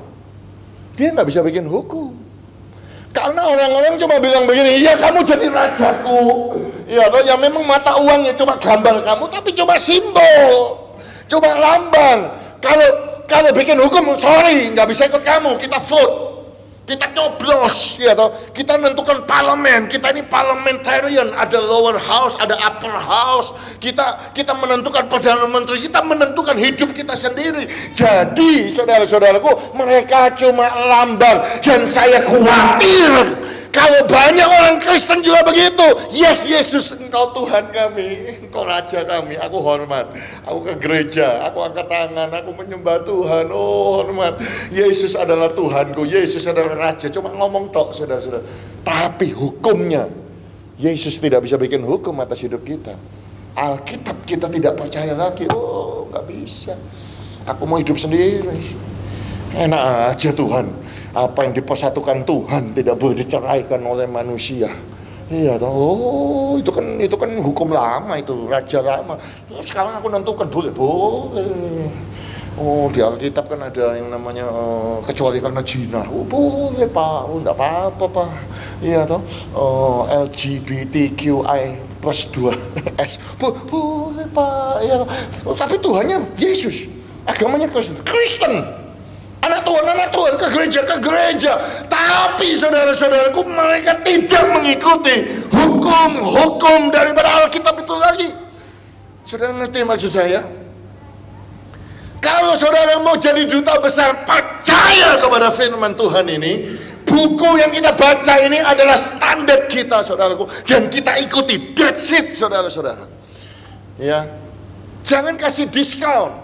Speaker 1: Dia nggak bisa bikin hukum. Karena orang-orang cuma bilang begini, iya kamu jadi rajaku. Iya toh, yang memang mata uangnya cuma gambar kamu, tapi coba simbol, coba lambang. Kalau bikin hukum, sorry, nggak bisa ikut kamu, kita vote. Kita coblos, ya toh. Kita menentukan parlemen. Kita ini parliamentarian, ada lower house, ada upper house. Kita menentukan perdana menteri, kita menentukan hidup kita sendiri. Jadi, saudara-saudaraku, mereka cuma lambang. Dan saya khawatir kalau banyak orang Kristen juga begitu. Yes, Yesus, Engkau Tuhan kami, Engkau Raja kami, aku hormat. Aku ke gereja, aku angkat tangan, aku menyembah Tuhan, oh hormat. Yesus adalah Tuhanku, Yesus adalah Raja. Cuma ngomong tok, saudara-saudara. Tapi hukumnya, Yesus tidak bisa bikin hukum atas hidup kita. Alkitab kita tidak percaya lagi, oh gak bisa. Aku mau hidup sendiri. Enak aja Tuhan. Apa yang dipersatukan Tuhan tidak boleh diceraikan oleh manusia. Iya toh. Oh, itu kan hukum lama, itu raja lama. Sekarang aku nentukan boleh. Oh, di Alkitab kan ada yang namanya kecuali karena zina. Oh, boleh Pak. Oh, enggak apa-apa Pak. Iya toh. LGBTQI plus 2S. Boleh Pak. Iya. Tapi Tuhannya Yesus. Agamanya Kristen. Anak Tuhan ke gereja. Tapi saudara-saudaraku, mereka tidak mengikuti hukum daripada Alkitab itu lagi. Saudara ngerti maksud saya? Kalau saudara mau jadi duta besar, percaya kepada firman Tuhan ini. Buku yang kita baca ini adalah standar kita, saudaraku, dan kita ikuti. That's it, saudara-saudara. Ya, jangan kasih diskon.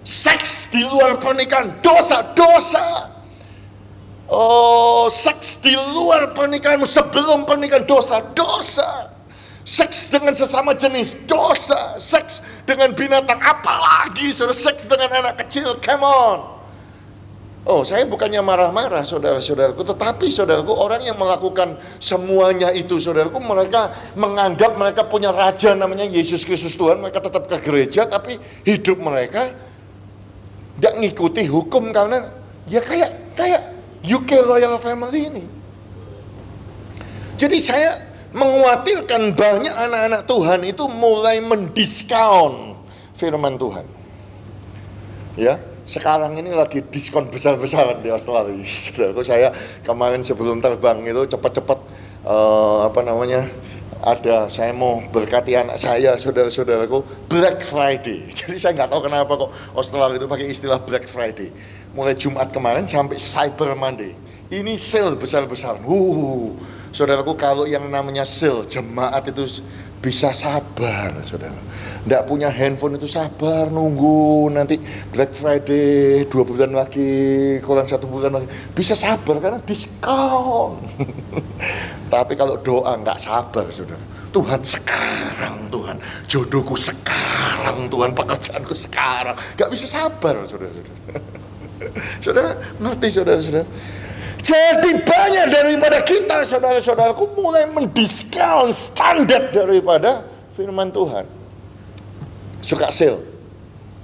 Speaker 1: Seks di luar pernikahan dosa. Oh, seks di luar pernikahanmu sebelum pernikahan dosa. Seks dengan sesama jenis dosa. Seks dengan binatang, apalagi saudara, seks dengan anak kecil, come on. Oh, saya bukannya marah-marah saudara-saudaraku, tetapi saudaraku, orang yang melakukan semuanya itu saudaraku, mereka menganggap mereka punya raja namanya Yesus Kristus Tuhan. Mereka tetap ke gereja, tapi hidup mereka tidak ngikuti hukum, karena ya kayak UK Royal Family ini. Jadi saya mengkhawatirkan banyak anak-anak Tuhan itu mulai mendiskon firman Tuhan. Ya, sekarang ini lagi diskon besar-besaran di Australia. Saudaraku, saya kemarin sebelum terbang itu cepat-cepat saya mau berkati anak saya, saudara-saudaraku, Black Friday. Jadi saya nggak tahu kenapa kok Australia itu pakai istilah Black Friday. Mulai Jumat kemarin sampai Cyber Monday. Ini sale besar-besaran. Saudaraku, kalau yang namanya sale, jemaat itu bisa sabar, saudara. Nggak punya handphone itu sabar, nunggu nanti Black Friday 2 bulan lagi, kurang 1 bulan lagi. Bisa sabar karena diskon. Tapi kalau doa nggak sabar, saudara. Tuhan sekarang, Tuhan jodohku sekarang, Tuhan pekerjaanku sekarang. Nggak bisa sabar, saudara-saudara. Saudara ngerti, saudara-saudara. Jadi banyak daripada kita, saudara-saudaraku, mulai mendiskon standar daripada firman Tuhan. Suka sale,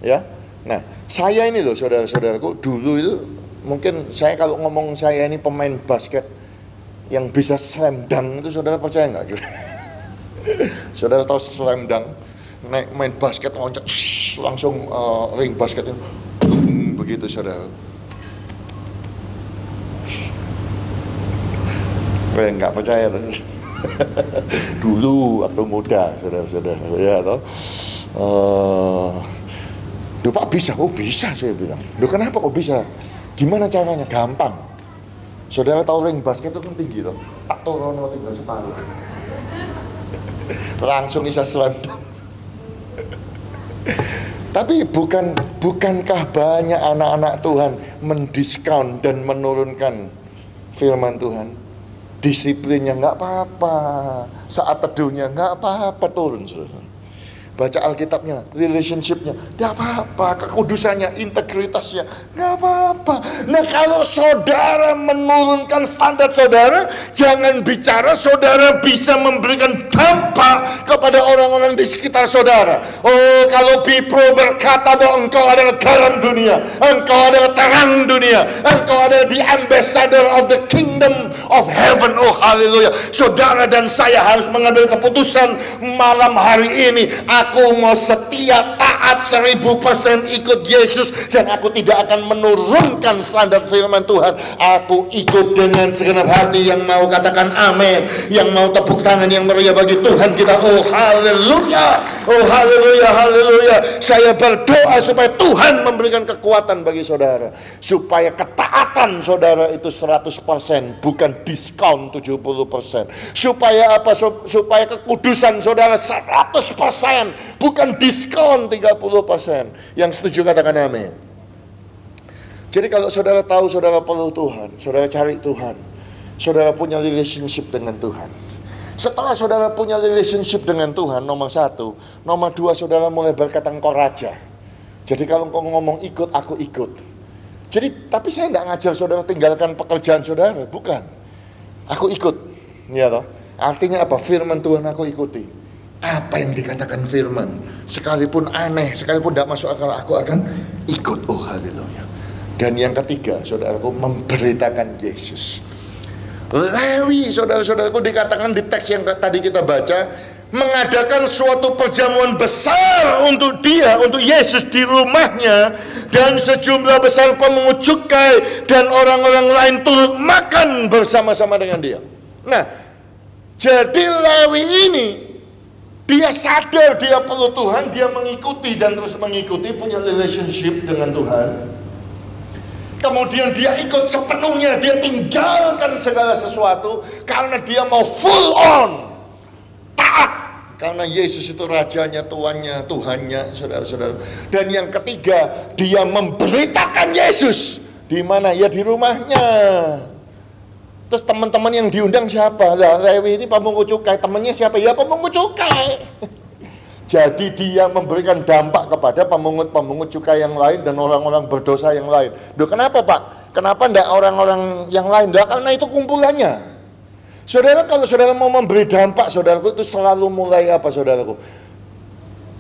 Speaker 1: ya. Nah, saya ini loh, saudara-saudaraku, dulu itu mungkin saya kalau ngomong saya ini pemain basket yang bisa slam dunk itu, saudara percaya nggak? Saudara tahu slam dunk? Naik main basket loncat, langsung ring basketnya, begitu saudara. Nggak percaya tuh. Dulu waktu muda, saudara-saudara, ya toh. Duh Pak bisa? Oh bisa, saya bilang. Duh kenapa kok bisa? Gimana caranya? Gampang. Saudara tahu ring basket itu kan tinggi loh. Tak turun tinggal separuh. Langsung bisa slam dunk. Tapi bukankah banyak anak-anak Tuhan mendiskon dan menurunkan firman Tuhan? Disiplinnya nggak apa-apa, saat teduhnya nggak apa-apa, turun saudara. Baca Alkitabnya, relationshipnya, nggak apa-apa, kekudusannya, integritasnya, nggak apa-apa. Nah kalau saudara menurunkan standar saudara, jangan bicara saudara bisa memberikan dampak kepada orang-orang di sekitar saudara. Oh kalau Bipro berkata bahwa engkau adalah garam dunia, engkau adalah terang dunia, engkau adalah the ambassador of the kingdom of heaven. Oh haleluya. Saudara dan saya harus mengambil keputusan malam hari ini. Aku mau setia, taat 1000% ikut Yesus, dan aku tidak akan menurunkan standar firman Tuhan. Aku ikut dengan segenap hati. Yang mau katakan amin, yang mau tepuk tangan yang meriah bagi Tuhan kita. Oh haleluya, oh haleluya, haleluya. Saya berdoa supaya Tuhan memberikan kekuatan bagi saudara, supaya ketaatan saudara itu 100%, bukan diskon 70%. Supaya apa? Supaya kekudusan saudara 100%, bukan diskon 30%. Yang setuju katakan amin. Jadi kalau saudara tahu saudara perlu Tuhan, saudara cari Tuhan, saudara punya relationship dengan Tuhan. Setelah saudara punya relationship dengan Tuhan, nomor 1, nomor 2, saudara mulai berkata engkau raja. Jadi kalau engkau ngomong ikut, aku ikut. Jadi tapi saya tidak ngajar saudara tinggalkan pekerjaan saudara, bukan. Aku ikut, ya toh. Artinya apa? Firman Tuhan aku ikuti. Apa yang dikatakan firman, sekalipun aneh, sekalipun tidak masuk akal, aku akan ikut. Oh haleluya. Dan yang ketiga, saudaraku, memberitakan Yesus. Lewi, saudara-saudaraku, dikatakan di teks yang tadi kita baca, mengadakan suatu perjamuan besar untuk dia, untuk Yesus di rumahnya, dan sejumlah besar pemungut cukai dan orang-orang lain turut makan bersama-sama dengan dia. Nah, jadi Lewi ini, dia sadar dia perlu Tuhan, dia mengikuti dan terus mengikuti, punya relationship dengan Tuhan. Kemudian dia ikut sepenuhnya, dia tinggalkan segala sesuatu karena dia mau full on taat. Karena Yesus itu rajanya, tuannya, Tuhannya, saudara-saudara. Dan yang ketiga, dia memberitakan Yesus. Di mana? Ya di rumahnya. Terus teman-teman yang diundang siapa? Lah, Lewi ini pemungut cukai. Temannya siapa? Ya pemungut cukai. Jadi dia memberikan dampak kepada pemungut-pemungut cukai yang lain dan orang-orang berdosa yang lain. Duh, kenapa Pak? Kenapa enggak orang-orang yang lain? Duh, karena itu kumpulannya. Saudara, kalau saudara mau memberi dampak, saudaraku, itu selalu mulai apa, saudaraku?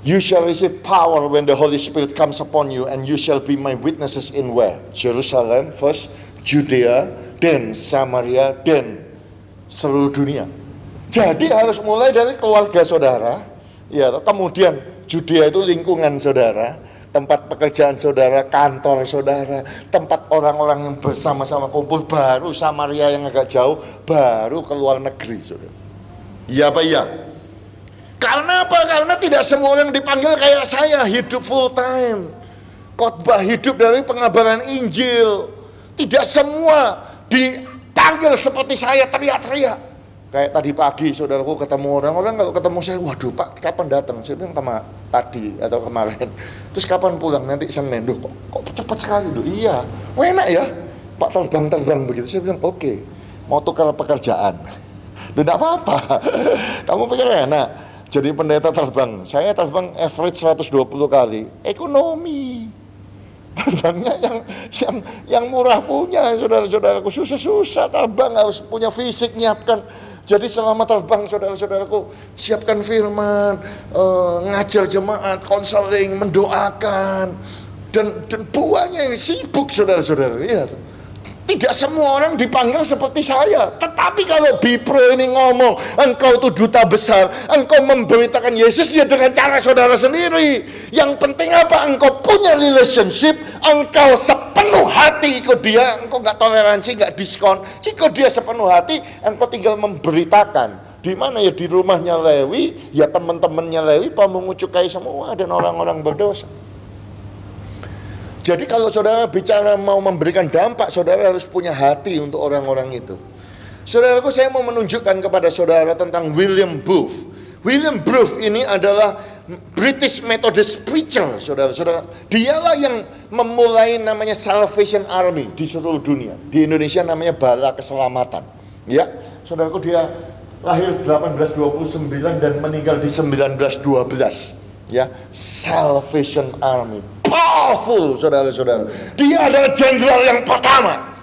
Speaker 1: You shall receive power when the Holy Spirit comes upon you, and you shall be my witnesses in where? Jerusalem, first, Judea, dan Samaria, dan seluruh dunia. Jadi harus mulai dari keluarga saudara, ya, kemudian Judea itu lingkungan saudara, tempat pekerjaan saudara, kantor saudara, tempat orang-orang yang bersama-sama kumpul, baru Samaria yang agak jauh, baru ke luar negeri, saudara. Iya apa iya? Karena apa? Karena tidak semua orang dipanggil kayak saya, hidup full time, khotbah hidup dari pengabaran Injil. Tidak semua dipanggil seperti saya, teriak-teriak. Kayak tadi pagi saudaraku ketemu orang-orang, kalau ketemu saya, waduh Pak kapan datang? Saya bilang tadi atau kemarin. Terus kapan pulang? Nanti Senin. Duh kok cepat sekali? Duh iya, enak ya Pak, terbang begitu. Saya bilang oke, mau tukar pekerjaan. Duh enggak apa-apa. Kamu pikir enak jadi pendeta terbang? Saya terbang average 120 kali. Ekonomi. Terbangnya yang murah punya, saudara-saudaraku. Susah-susah terbang, harus punya fisik, nyiapkan. Jadi selama terbang, saudara-saudaraku, siapkan firman, ngajar jemaat, konseling, mendoakan, dan buahnya sibuk, saudara-saudara. Ya. Tidak semua orang dipanggil seperti saya. Tetapi kalau Bipro ini ngomong, engkau itu duta besar, engkau memberitakan Yesus, ya dengan cara saudara sendiri. Yang penting apa? Engkau punya relationship, engkau sepenuh hati ikut dia, engkau gak toleransi, gak diskon, ikut dia sepenuh hati, engkau tinggal memberitakan. Di mana ya? Di rumahnya Lewi, ya teman-temannya Lewi, pemungut cukai semua, dan orang-orang berdosa. Jadi kalau saudara bicara mau memberikan dampak, saudara harus punya hati untuk orang-orang itu. Saudaraku, saya mau menunjukkan kepada saudara tentang William Booth. William Booth ini adalah British Methodist preacher, saudara-saudara. Dialah yang memulai namanya Salvation Army di seluruh dunia. Di Indonesia namanya Bala Keselamatan. Ya, saudaraku, dia lahir 1829 dan meninggal di 1912. Ya, Salvation Army, powerful, saudara-saudara. Dia adalah jenderal yang pertama,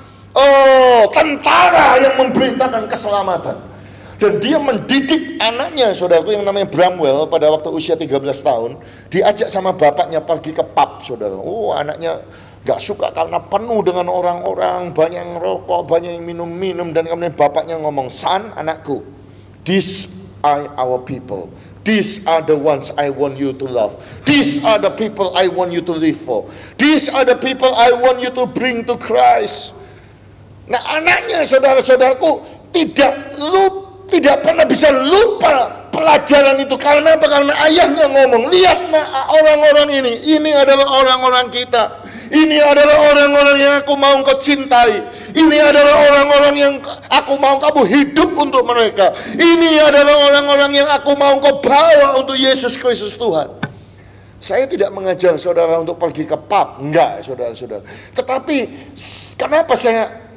Speaker 1: tentara yang memberitakan keselamatan. Dan dia mendidik anaknya, saudaraku, yang namanya Bramwell pada waktu usia 13 tahun. Diajak sama bapaknya pergi ke pub, saudara. Anaknya gak suka karena penuh dengan orang-orang, banyak yang rokok, banyak yang minum-minum. Dan kemudian bapaknya ngomong, "Son, anakku, these are our people. These are the ones I want you to love. These are the people I want you to live for. These are the people I want you to bring to Christ." Nah, anaknya, saudara-saudaraku, tidak pernah bisa lupa pelajaran itu. Karena apa? Karena ayahnya ngomong, "Lihat orang-orang ini adalah orang-orang kita. Ini adalah orang-orang yang aku mau engkau cintai. Ini adalah orang-orang yang aku mau kamu hidup untuk mereka. Ini adalah orang-orang yang aku mau engkau bawa untuk Yesus Kristus Tuhan." Saya tidak mengajar saudara untuk pergi ke pub, enggak, saudara-saudara. Tetapi kenapa saya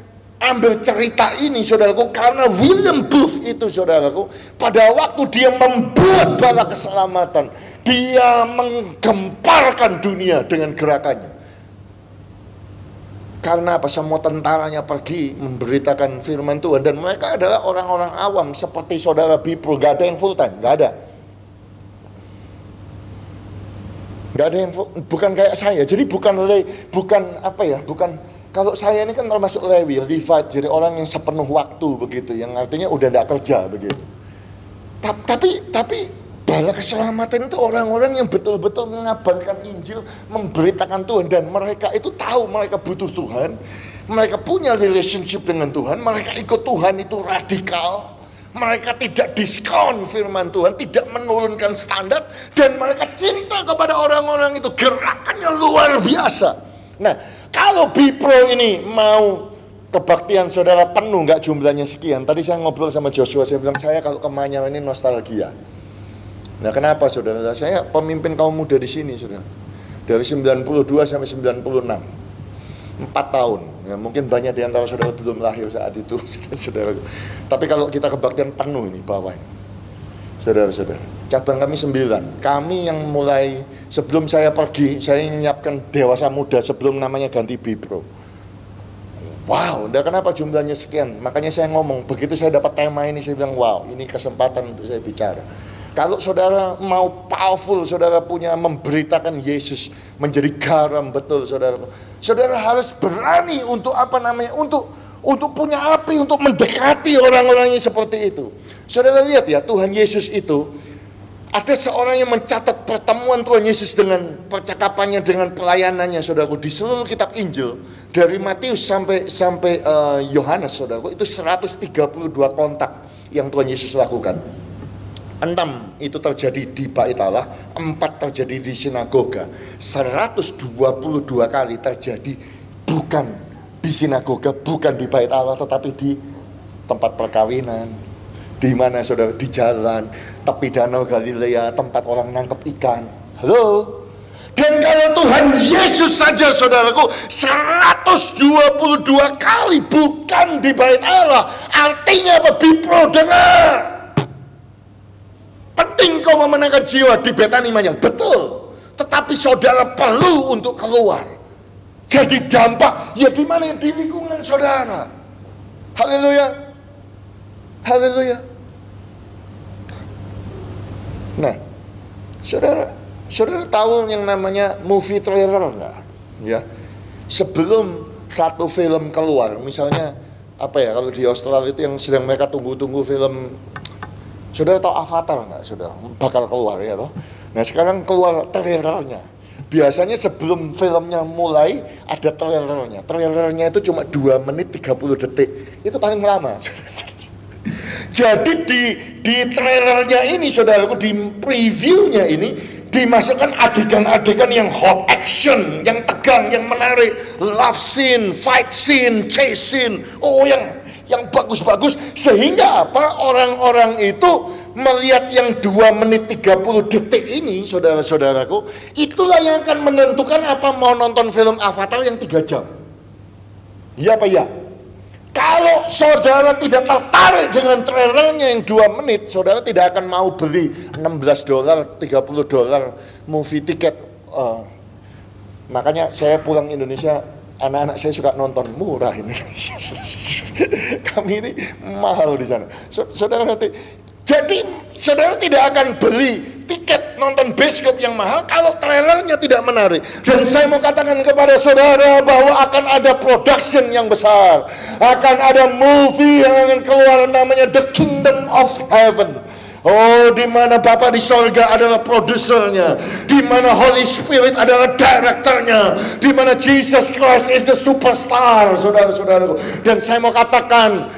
Speaker 1: ambil cerita ini, saudaraku? Karena William Booth itu, saudaraku, pada waktu dia membuat Bala Keselamatan, dia menggemparkan dunia dengan gerakannya. Karena apa? Semua tentaranya pergi memberitakan firman Tuhan. Dan mereka adalah orang-orang awam seperti saudara people. Gak ada yang full time, gak ada. Gak ada yang bukan kayak saya. Jadi bukan apa ya, bukan. Kalau saya ini kan termasuk Lewi, Levite, jadi orang yang sepenuh waktu begitu, yang artinya udah gak kerja begitu. Tapi Bala Keselamatan itu orang-orang yang betul-betul mengabarkan Injil, memberitakan Tuhan, dan mereka itu tahu mereka butuh Tuhan, mereka punya relationship dengan Tuhan, mereka ikut Tuhan itu radikal, mereka tidak diskon firman Tuhan, tidak menurunkan standar, dan mereka cinta kepada orang-orang itu, gerakannya luar biasa. Nah, kalau Bipro ini mau kebaktian saudara penuh, nggak jumlahnya sekian. Tadi saya ngobrol sama Joshua, saya bilang, saya kalau ke Manyar ini nostalgia. Nah, kenapa saudara? Saya pemimpin kaum muda di sini, saudara. Dari 92 sampai 96. 4 tahun. Ya, mungkin banyak di antara saudara belum lahir saat itu, saudara. Tapi kalau kita kebaktian penuh ini bawah ini. Saudara-saudara, cabang kami 9. Kami yang mulai sebelum saya pergi, saya menyiapkan dewasa muda sebelum namanya ganti Bipro. Wow, dan kenapa jumlahnya sekian? Makanya saya ngomong, begitu saya dapat tema ini, saya bilang, wow, ini kesempatan untuk saya bicara. Kalau saudara mau powerful, saudara punya memberitakan Yesus, menjadi garam betul, saudara. Saudara harus berani untuk untuk punya api, untuk mendekati orang-orangnya seperti itu. Saudara lihat ya, Tuhan Yesus itu, ada seorang yang mencatat pertemuan Tuhan Yesus dengan percakapannya, dengan pelayanannya, saudaraku, di seluruh kitab Injil, dari Matius sampai Yohanes, saudaraku, itu 132 kontak yang Tuhan Yesus lakukan. 6 itu terjadi di Bait Allah, 4 terjadi di sinagoga, 122 kali terjadi bukan di sinagoga, bukan di Bait Allah, tetapi di tempat perkawinan. Di mana saudara? Di jalan, tepi danau Galilea, tempat orang nangkep ikan. Halo? Dan kalau Tuhan Yesus saja, saudaraku, 122 kali bukan di Bait Allah, artinya apa? Bipro, dengar. Penting kau memenangkan jiwa di Betani Manyar, betul. Tetapi saudara perlu untuk keluar. Jadi dampak, ya di mana? Di lingkungan saudara. Haleluya. Haleluya. Nah, saudara tahu yang namanya movie trailer enggak? Ya. Sebelum satu film keluar, misalnya apa ya, kalau di Australia itu yang sedang mereka tunggu-tunggu film, saudara tahu Avatar enggak? Saudara bakal keluar ya toh. Nah, sekarang keluar trailernya. Biasanya sebelum filmnya mulai ada trailernya. Trailernya itu cuma 2 menit 30 detik. Itu paling lama. Jadi di trailernya ini, saudaraku, di previewnya ini, dimasukkan adegan-adegan yang hot action, yang tegang, yang menarik, love scene, fight scene, chase scene, yang bagus-bagus, sehingga apa? Orang-orang itu melihat yang 2 menit 30 detik ini, saudara-saudaraku, itulah yang akan menentukan apa mau nonton film Avatar yang 3 jam. Iya apa ya? Kalau saudara tidak tertarik dengan trailernya yang 2 menit, saudara tidak akan mau beli $16, $30 movie tiket. Makanya saya pulang Indonesia, anak-anak saya suka nonton, murah Indonesia. Kami ini mahal di sana. Saudara nanti, jadi saudara tidak akan beli tiket nonton bioskop yang mahal kalau trailernya tidak menarik. Dan saya mau katakan kepada saudara bahwa akan ada production yang besar, akan ada movie yang akan keluar namanya The Kingdom of Heaven. Oh, di mana Bapa di sorga adalah produsernya, di mana Holy Spirit adalah direkturnya, di mana Jesus Christ is the superstar, saudara-saudaraku. Dan saya mau katakan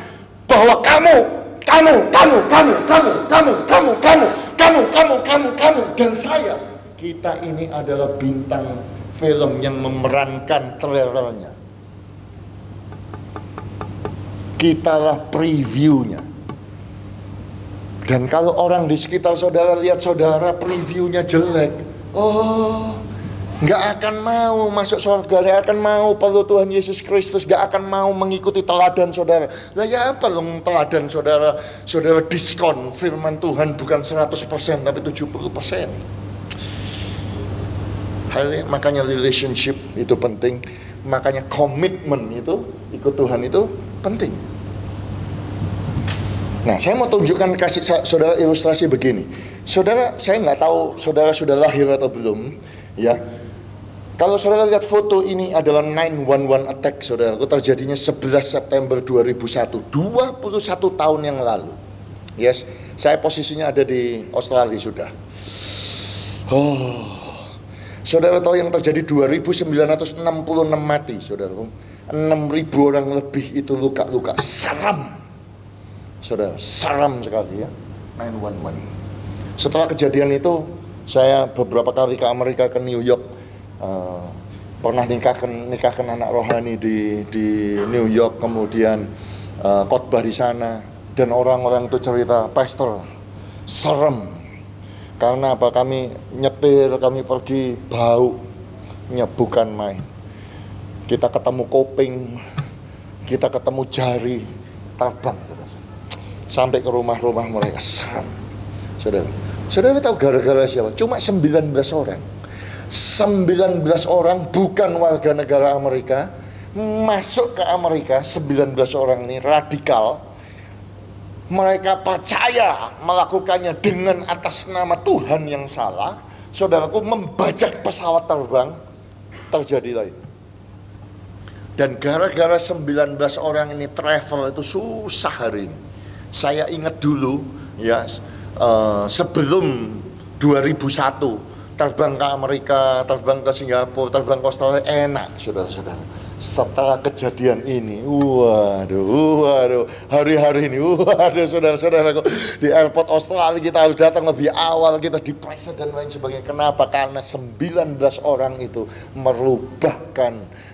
Speaker 1: bahwa kamu dan saya, kita ini adalah bintang film yang memerankan trailernya. Kitalah previewnya. Dan kalau orang di sekitar saudara lihat saudara previewnya jelek, nggak akan mau masuk surga, nggak akan mau peluk Tuhan Yesus Kristus, nggak akan mau mengikuti teladan saudara. Lah ya apa dong teladan saudara? Saudara diskon firman Tuhan bukan 100% tapi 70%. Makanya relationship itu penting, makanya komitmen itu ikut Tuhan itu penting. Nah, saya mau tunjukkan, kasih saudara ilustrasi begini. Saudara, saya nggak tahu saudara sudah lahir atau belum, ya. Kalau saudara lihat foto ini adalah 9/11 attack, saudara. Itu terjadinya 11 September 2001, 21 tahun yang lalu. Yes, saya posisinya ada di Australia sudah. Saudara tahu yang terjadi 2.966 mati, saudara. 6.000 orang lebih itu luka-luka, seram. Saudara, seram sekali ya, 911. Setelah kejadian itu, saya beberapa kali ke Amerika, ke New York, pernah nikahkan anak rohani di New York, kemudian khotbah di sana, dan orang-orang itu cerita, pastor, serem. Karena apa? Kami nyetir, kami pergi, baunya bukan main. Kita ketemu kuping, kita ketemu jari, terbang, sampai ke rumah-rumah mereka, serem. Saudara tahu gara-gara siapa? Cuma 19 orang. 19 orang bukan warga negara Amerika masuk ke Amerika. 19 orang ini radikal. Mereka percaya melakukannya dengan atas nama Tuhan yang salah. Saudaraku, membajak pesawat terbang, terjadi lain. Dan gara-gara 19 orang ini travel itu susah hari ini. Saya ingat dulu ya, sebelum 2001 terbang ke Amerika, terbang ke Singapura, terbang ke Australia enak, saudara-saudara. Setelah kejadian ini, waduh, hari-hari ini, saudara-saudara, di airport Australia kita harus datang lebih awal, kita diperiksa dan lain sebagainya. Kenapa? Karena 19 orang itu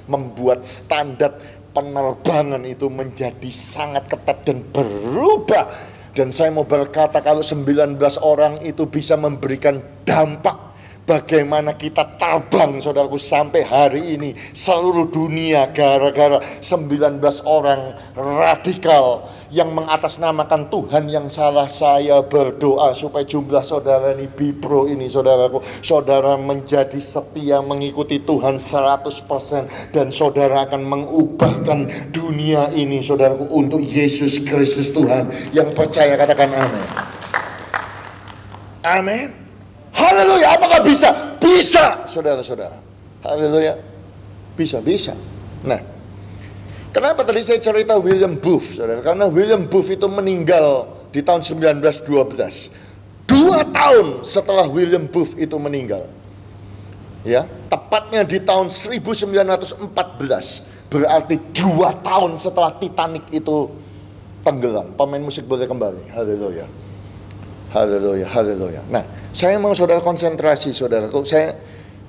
Speaker 1: membuat standar penerbangan itu menjadi sangat ketat dan berubah. Dan saya mau berkata, kalau 19 orang itu bisa memberikan dampak bagaimana kita terbang, saudaraku, sampai hari ini seluruh dunia gara-gara 19 orang radikal yang mengatasnamakan Tuhan yang salah. Saya berdoa supaya jumlah saudara ini, Bipro ini, saudaraku, saudara menjadi setia mengikuti Tuhan 100%, dan saudara akan mengubahkan dunia ini, saudaraku, untuk Yesus Kristus Tuhan. Yang percaya katakan amin. Amin. Haleluya. Apakah bisa? Bisa, saudara-saudara. Haleluya. Bisa. Nah, kenapa tadi saya cerita William Booth, saudara? Karena William Booth itu meninggal di tahun 1912. 2 tahun setelah William Booth itu meninggal, ya, tepatnya di tahun 1914. Berarti 2 tahun setelah Titanic itu tenggelam. Pemain musik boleh kembali. Haleluya. Haleluya, haleluya. Nah, saya mau saudara konsentrasi, saudaraku.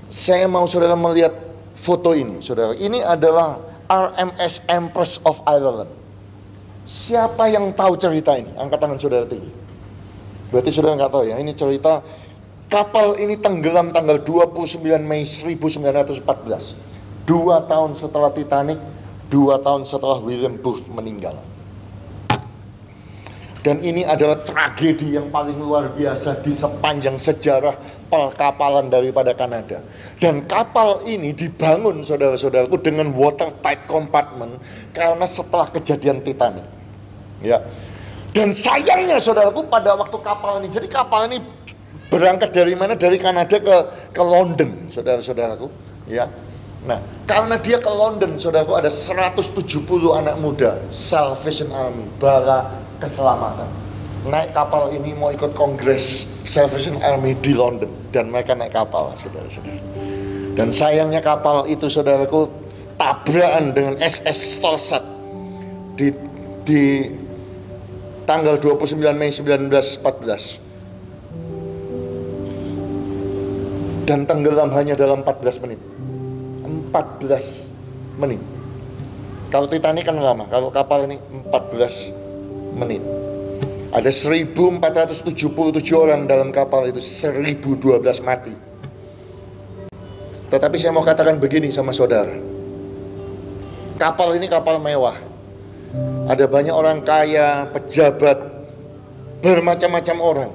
Speaker 1: Saya mau saudara melihat foto ini, saudara. Ini adalah RMS Empress of Ireland. Siapa yang tahu cerita ini? Angkat tangan saudara tinggi. Berarti saudara nggak tahu ya. Ini cerita kapal ini tenggelam tanggal 29 Mei 1914. 2 tahun setelah Titanic, 2 tahun setelah William Booth meninggal. Dan ini adalah tragedi yang paling luar biasa di sepanjang sejarah perkapalan daripada Kanada. Dan kapal ini dibangun, saudara-saudaraku, dengan watertight compartment karena setelah kejadian Titanic. Ya. Dan sayangnya, saudaraku, pada waktu kapal ini, jadi kapal ini berangkat dari mana? Dari Kanada ke London, saudara-saudaraku. Ya. Nah, karena dia ke London, saudaraku, ada 170 anak muda Salvation Army, bala keselamatan, naik kapal ini mau ikut kongres Salvation Army di London, dan mereka naik kapal, saudara-saudara. Dan sayangnya kapal itu, saudaraku, tabrakan dengan SS Stolzat di tanggal 29 Mei 1914 dan tenggelam hanya dalam 14 menit. 14 menit. Kalau Titanic kan lama, kalau kapal ini 14 menit. Ada 1477 orang dalam kapal itu, 1012 mati. Tetapi saya mau katakan begini sama saudara. Kapal ini kapal mewah. Ada banyak orang kaya, pejabat, bermacam-macam orang.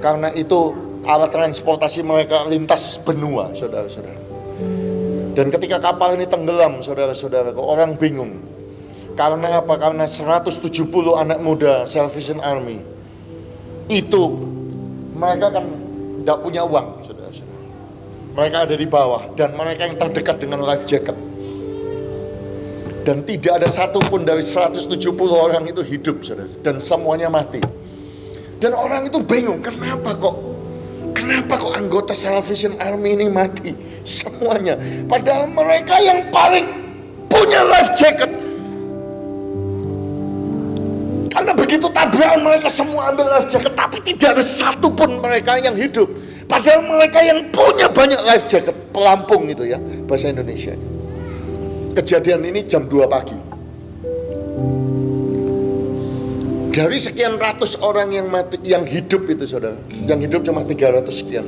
Speaker 1: Karena itu alat transportasi mereka lintas benua, saudara-saudara. Dan ketika kapal ini tenggelam, saudara-saudara, orang bingung. Karena apa? Karena 170 anak muda Salvation Army itu mereka kan tidak punya uang, saudara-saudara. Mereka ada di bawah dan mereka yang terdekat dengan life jacket. Dan tidak ada satupun dari 170 orang itu hidup, saudara. Dan semuanya mati. Dan orang itu bingung, kenapa kok anggota Salvation Army ini mati semuanya? Padahal mereka yang paling punya life jacket. Karena begitu tabrakan mereka semua ambil life jacket, tapi tidak ada satupun mereka yang hidup. Padahal mereka yang punya banyak life jacket, pelampung itu ya, bahasa Indonesia. Kejadian ini jam 2 pagi. Dari sekian ratus orang yang mati, yang hidup itu, saudara, yang hidup cuma 300 sekian.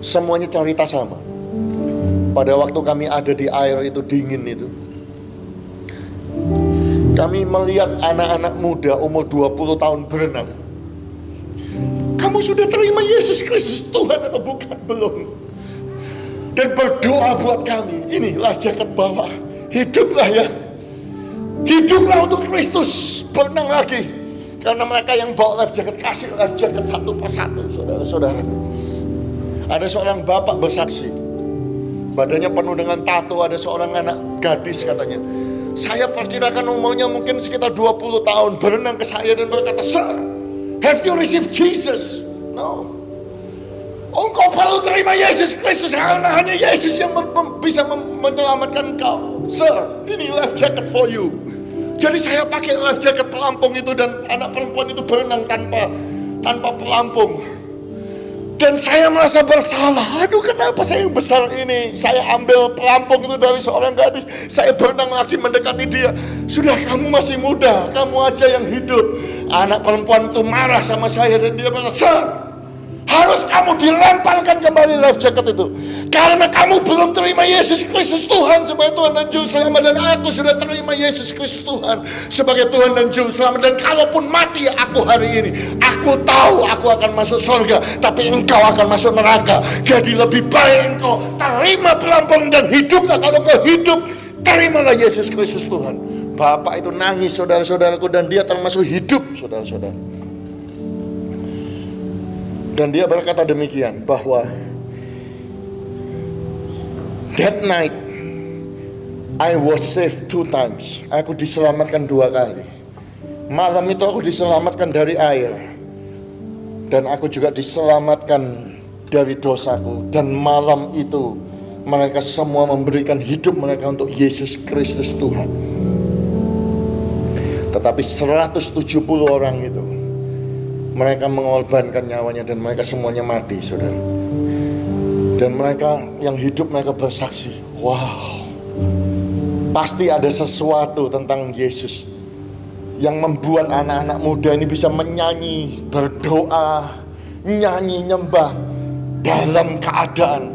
Speaker 1: Semuanya cerita sama. Pada waktu kami ada di air itu dingin itu, kami melihat anak-anak muda umur 20 tahun berenang. Kamu sudah terima Yesus Kristus Tuhan atau bukan? Belum. Dan berdoa buat kami. Ini life jacket bawah. Hiduplah ya. Hiduplah untuk Kristus. Berenang lagi. Karena mereka yang bawa life jacket, kasih life jacket satu persatu, saudara-saudara. Ada seorang bapak bersaksi. Badannya penuh dengan tato. Ada seorang anak gadis katanya. Saya perkirakan umurnya mungkin sekitar 20 tahun, berenang ke saya dan berkata, "Sir, have you received Jesus?" No. Engkau perlu terima Yesus Kristus karena hanya Yesus yang bisa menyelamatkan engkau. Sir, ini life jacket for you. Jadi saya pakai life jacket pelampung itu dan anak perempuan itu berenang tanpa pelampung. Dan saya merasa bersalah. Aduh, kenapa saya yang besar ini? Saya ambil pelampung itu dari seorang gadis. Saya berenang lagi mendekati dia. Sudah, kamu masih muda, kamu aja yang hidup. Anak perempuan itu marah sama saya dan dia berkata, "Sir, harus kamu dilemparkan kembali life jacket itu. Karena kamu belum terima Yesus Kristus Tuhan sebagai Tuhan dan Juru Selamat. Dan aku sudah terima Yesus Kristus Tuhan sebagai Tuhan dan Juru Selamat. Dan kalaupun mati aku hari ini, aku tahu aku akan masuk surga, tapi engkau akan masuk neraka. Jadi lebih baik engkau terima pelampung dan hiduplah. Kalau kau hidup, terimalah Yesus Kristus Tuhan." Bapak itu nangis, saudara-saudaraku, dan dia termasuk hidup, saudara-saudara. Dan dia berkata demikian, bahwa that night I was saved 2 times. Aku diselamatkan 2 kali. Malam itu aku diselamatkan dari air, dan aku juga diselamatkan dari dosaku. Dan malam itu mereka semua memberikan hidup mereka untuk Yesus Kristus Tuhan. Tetapi 170 orang itu Mereka mengorbankan nyawanya dan mereka semuanya mati, saudara. Dan mereka yang hidup, mereka bersaksi, wow, pasti ada sesuatu tentang Yesus yang membuat anak-anak muda ini bisa menyanyi, berdoa, nyanyi, nyembah dalam keadaan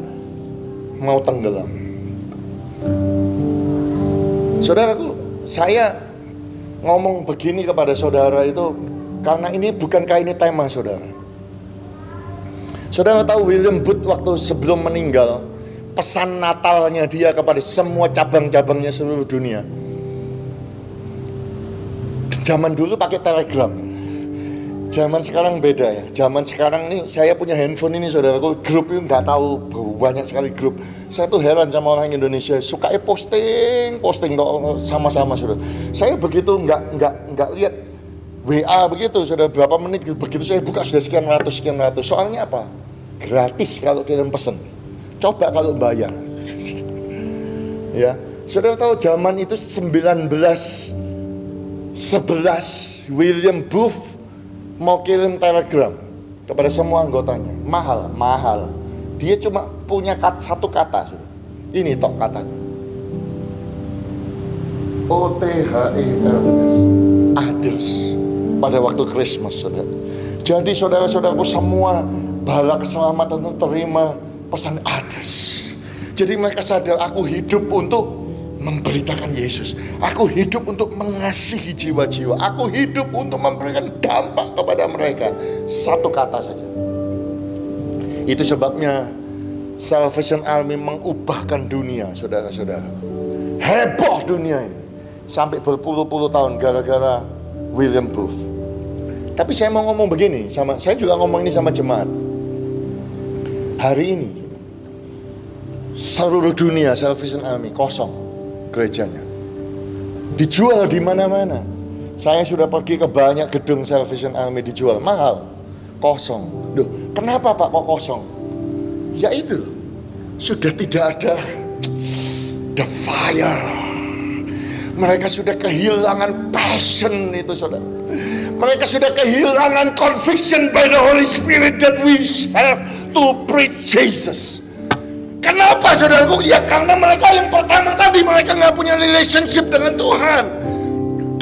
Speaker 1: mau tenggelam. Saudaraku, saya ngomong begini kepada saudara itu karena ini bukankah ini tema saudara. Saudara tahu William Booth waktu sebelum meninggal, pesan Natalnya dia kepada semua cabang-cabangnya seluruh dunia. Zaman dulu pakai telegram, zaman sekarang beda ya. Zaman sekarang nih, saya punya handphone ini saudaraku, grup itu nggak tahu, banyak sekali grup. Saya tuh heran sama orang Indonesia, sukanya posting kok sama-sama saudara. Saya begitu nggak lihat WA begitu, sudah berapa menit begitu saya buka sudah sekian ratus. Soalnya apa? Gratis kalau kirim pesan. Coba kalau bayar. Ya, saudara tahu zaman itu 1911 William Booth mau kirim telegram kepada semua anggotanya. Mahal. Dia cuma punya satu kata. Ini tok katanya. OTHERS, others. Pada waktu Christmas, saudara. Jadi saudara-saudaraku semua bala keselamatan itu terima pesan others. Jadi mereka sadar, aku hidup untuk memberitakan Yesus. Aku hidup untuk mengasihi jiwa-jiwa. Aku hidup untuk memberikan dampak kepada mereka. Satu kata saja. Itu sebabnya Salvation Army mengubahkan dunia, saudara-saudara. Heboh dunia ini sampai berpuluh-puluh tahun gara-gara William Booth. Tapi saya mau ngomong begini, saya juga ngomong ini sama jemaat. Hari ini seluruh dunia Salvation Army kosong gerejanya. Dijual di mana-mana. Saya sudah pergi ke banyak gedung Salvation Army, dijual mahal, kosong. Duh, kenapa Pak kok kosong? Ya itu, sudah tidak ada the fire. Mereka sudah kehilangan passion itu, saudara. Mereka sudah kehilangan conviction by the Holy Spirit that we have to preach Jesus. Kenapa saudaraku? Ya karena mereka yang pertama tadi, mereka nggak punya relationship dengan Tuhan.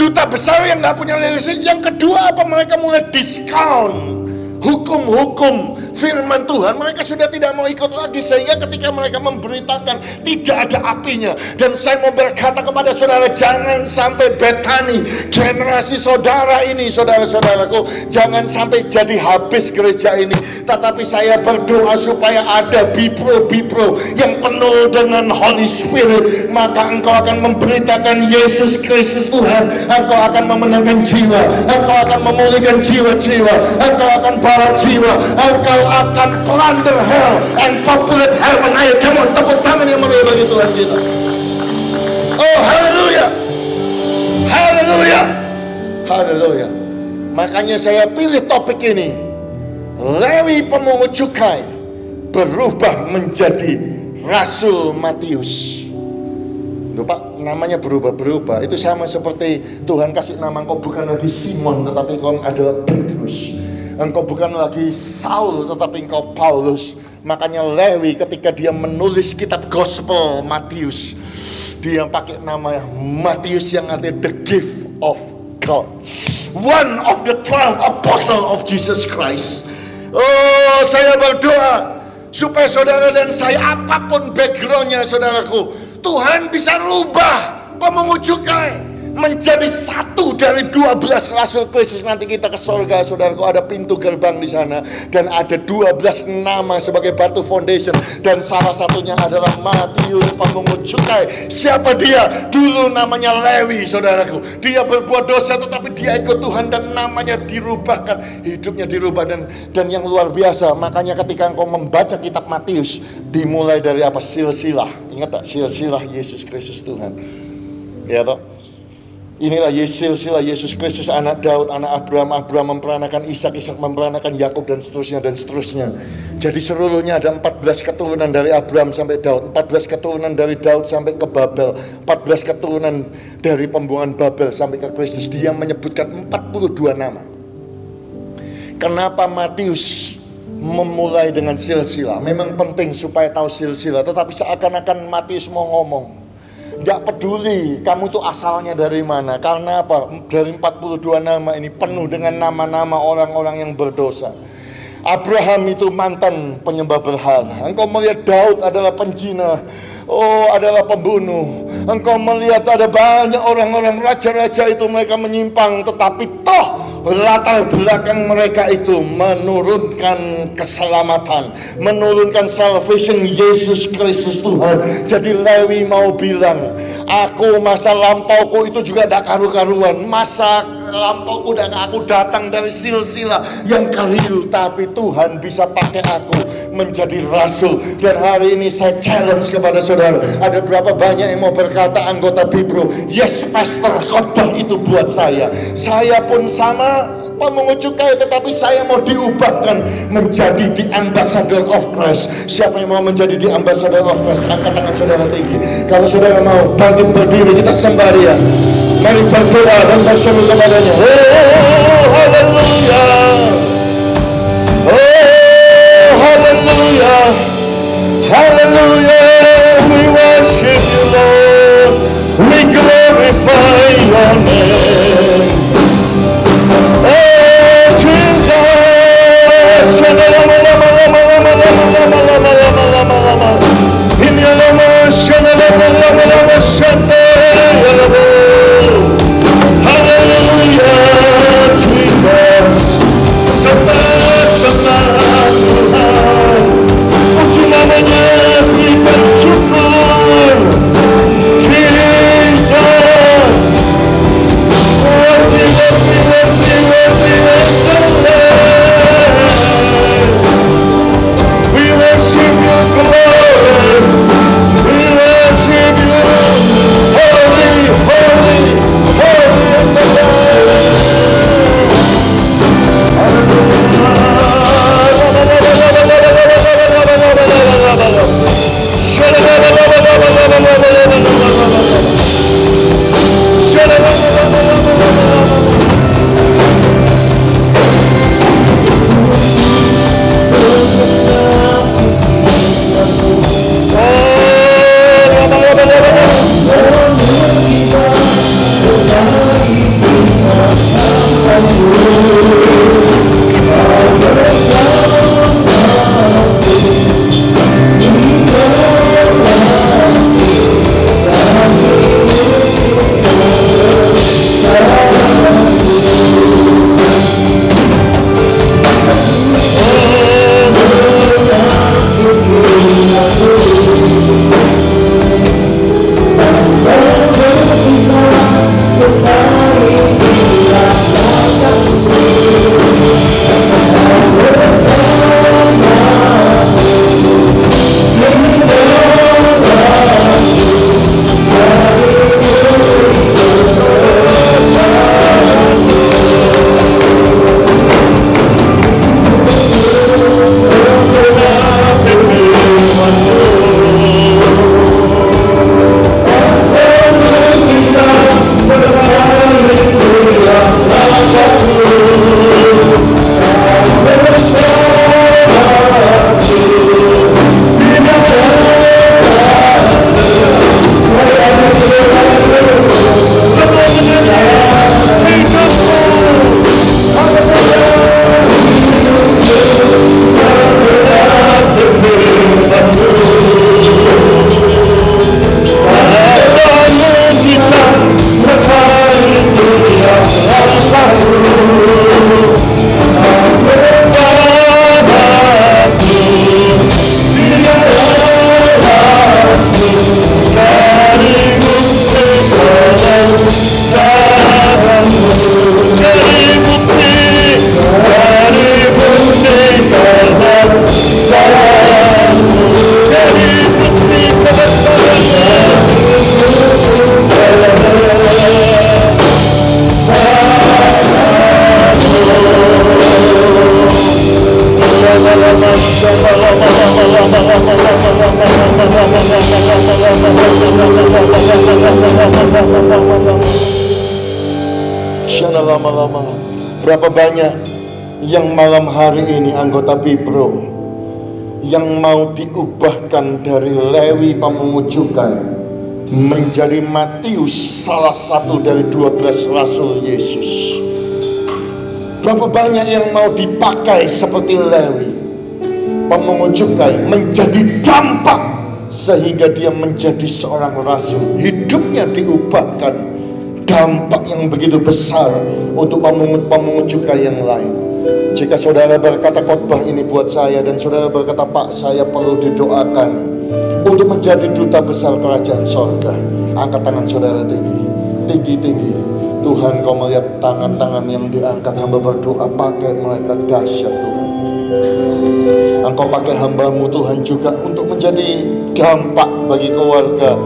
Speaker 1: Duta besar yang nggak punya relationship. Yang kedua apa? Mereka mulai discount hukum-hukum firman Tuhan. Mereka sudah tidak mau ikut lagi, sehingga ketika mereka memberitakan tidak ada apinya. Dan saya mau berkata kepada saudara, jangan sampai Bethany, generasi saudara ini, saudara-saudaraku, jangan sampai jadi habis gereja ini. Tetapi saya berdoa supaya ada bipro yang penuh dengan Holy Spirit. Maka engkau akan memberitakan Yesus Kristus Tuhan. Engkau akan memenangkan jiwa, engkau akan memulihkan jiwa-jiwa, engkau akan bawa jiwa, engkau akan plunder hell and populate heaven. Ayo, come on, tepuk tangan yang meriah bagi Tuhan kita. Oh, haleluya, haleluya, haleluya. Makanya saya pilih topik ini. Lewi pemungut cukai berubah menjadi Rasul Matius. Loh Pak, namanya berubah. Itu sama seperti Tuhan kasih nama engkau bukan lagi Simon, tetapi engkau adalah Petrus. Engkau bukan lagi Saul, tetapi engkau Paulus. Makanya Lewi ketika dia menulis kitab Gospel Matius, dia pakai nama Matius yang artinya the gift of God. One of the 12 apostle of Jesus Christ. Oh, saya berdoa supaya saudara dan saya, apapun backgroundnya saudaraku, Tuhan bisa rubah pemungut cukai menjadi satu dari 12 Rasul Kristus. Nanti kita ke surga, saudaraku, ada pintu gerbang di sana dan ada 12 nama sebagai batu foundation, dan salah satunya adalah Matius pemungut cukai. Siapa dia? Dulu namanya Lewi, saudaraku. Dia berbuat dosa tetapi dia ikut Tuhan dan namanya dirubahkan, hidupnya dirubah, dan yang luar biasa. Makanya ketika engkau membaca kitab Matius, dimulai dari apa? Silsilah. Ingat tak? Silsilah Yesus Kristus Tuhan. Ya toh? Inilah silsilah Yesus Kristus, anak Daud, anak Abraham. Abraham memperanakan Ishak, Ishak memperanakan Yakub, dan seterusnya. Jadi seluruhnya ada 14 keturunan dari Abraham sampai Daud, 14 keturunan dari Daud sampai ke Babel, 14 keturunan dari pembuangan Babel sampai ke Kristus. Dia menyebutkan 42 nama. Kenapa Matius memulai dengan silsilah? Memang penting supaya tahu silsilah, tetapi seakan-akan Matius mau ngomong, gak peduli kamu tuh asalnya dari mana. Karena apa? Dari 42 nama ini penuh dengan nama-nama orang-orang yang berdosa. Abraham itu mantan penyembah berhala. Engkau melihat Daud adalah penjina, adalah pembunuh. Engkau melihat ada banyak orang-orang raja-raja itu mereka menyimpang, tetapi toh latar belakang mereka itu menurunkan keselamatan, menurunkan salvation Yesus Kristus Tuhan. Jadi Lewi mau bilang, aku masa lampauku itu juga tidak karu-karuan. Masa lampauku dan aku datang dari silsilah yang kerdil, tapi Tuhan bisa pakai aku menjadi rasul. Dan hari ini saya challenge kepada saudara, ada berapa banyak yang mau berkata anggota Bibro, yes pastor, khotbah itu buat saya pun sama pemungut cukai, tetapi saya mau diubahkan menjadi the ambassador of Christ. Siapa yang mau menjadi the ambassador of Christ? Angkat tangan saudara tinggi. Kalau saudara mau bangkit berdiri, kita sembah Dia. Mari berdoa dan berseru kepadanya. Oh haleluya, oh haleluya, haleluya. We worship you Lord, we glorify your name. Oh Jesus, haleluya Jesus, sembah Tuhan, puji namanya, berikan syukur Jesus. Worthy is the Lamb. We worship your glory, we worship you. Holy, holy, holy is the Lamb. Berapa banyak yang malam hari ini anggota Bipro yang mau diubahkan dari Lewi pemungut cukai menjadi Matius, salah satu dari 12 Rasul Yesus. Berapa banyak yang mau dipakai seperti Lewi pemungut cukai, menjadi dampak sehingga dia menjadi seorang rasul, hidupnya diubahkan, dampak yang begitu besar untuk pemungut cukai yang lain. Jika saudara berkata khotbah ini buat saya, dan saudara berkata, Pak, saya perlu didoakan untuk menjadi duta besar kerajaan sorga, angkat tangan saudara tinggi, tinggi. Tuhan, kau melihat tangan-tangan yang diangkat, hamba berdoa, pakai mereka dahsyat Tuhan. Engkau pakai hambamu Tuhan juga untuk menjadi dampak bagi keluarga,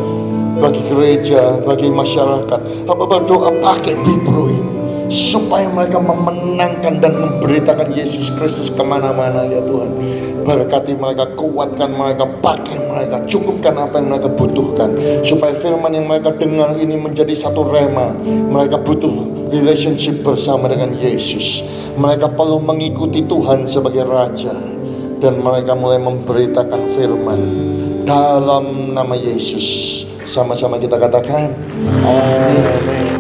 Speaker 1: bagi gereja, bagi masyarakat. Hamba berdoa, pakai Bipro ini supaya mereka memenangkan dan memberitakan Yesus Kristus kemana-mana ya Tuhan. Berkati mereka, kuatkan mereka, pakai mereka, cukupkan apa yang mereka butuhkan, supaya firman yang mereka dengar ini menjadi satu rema. Mereka butuh relationship bersama dengan Yesus. Mereka perlu mengikuti Tuhan sebagai Raja, dan mereka mulai memberitakan firman dalam nama Yesus. Sama-sama kita katakan amin.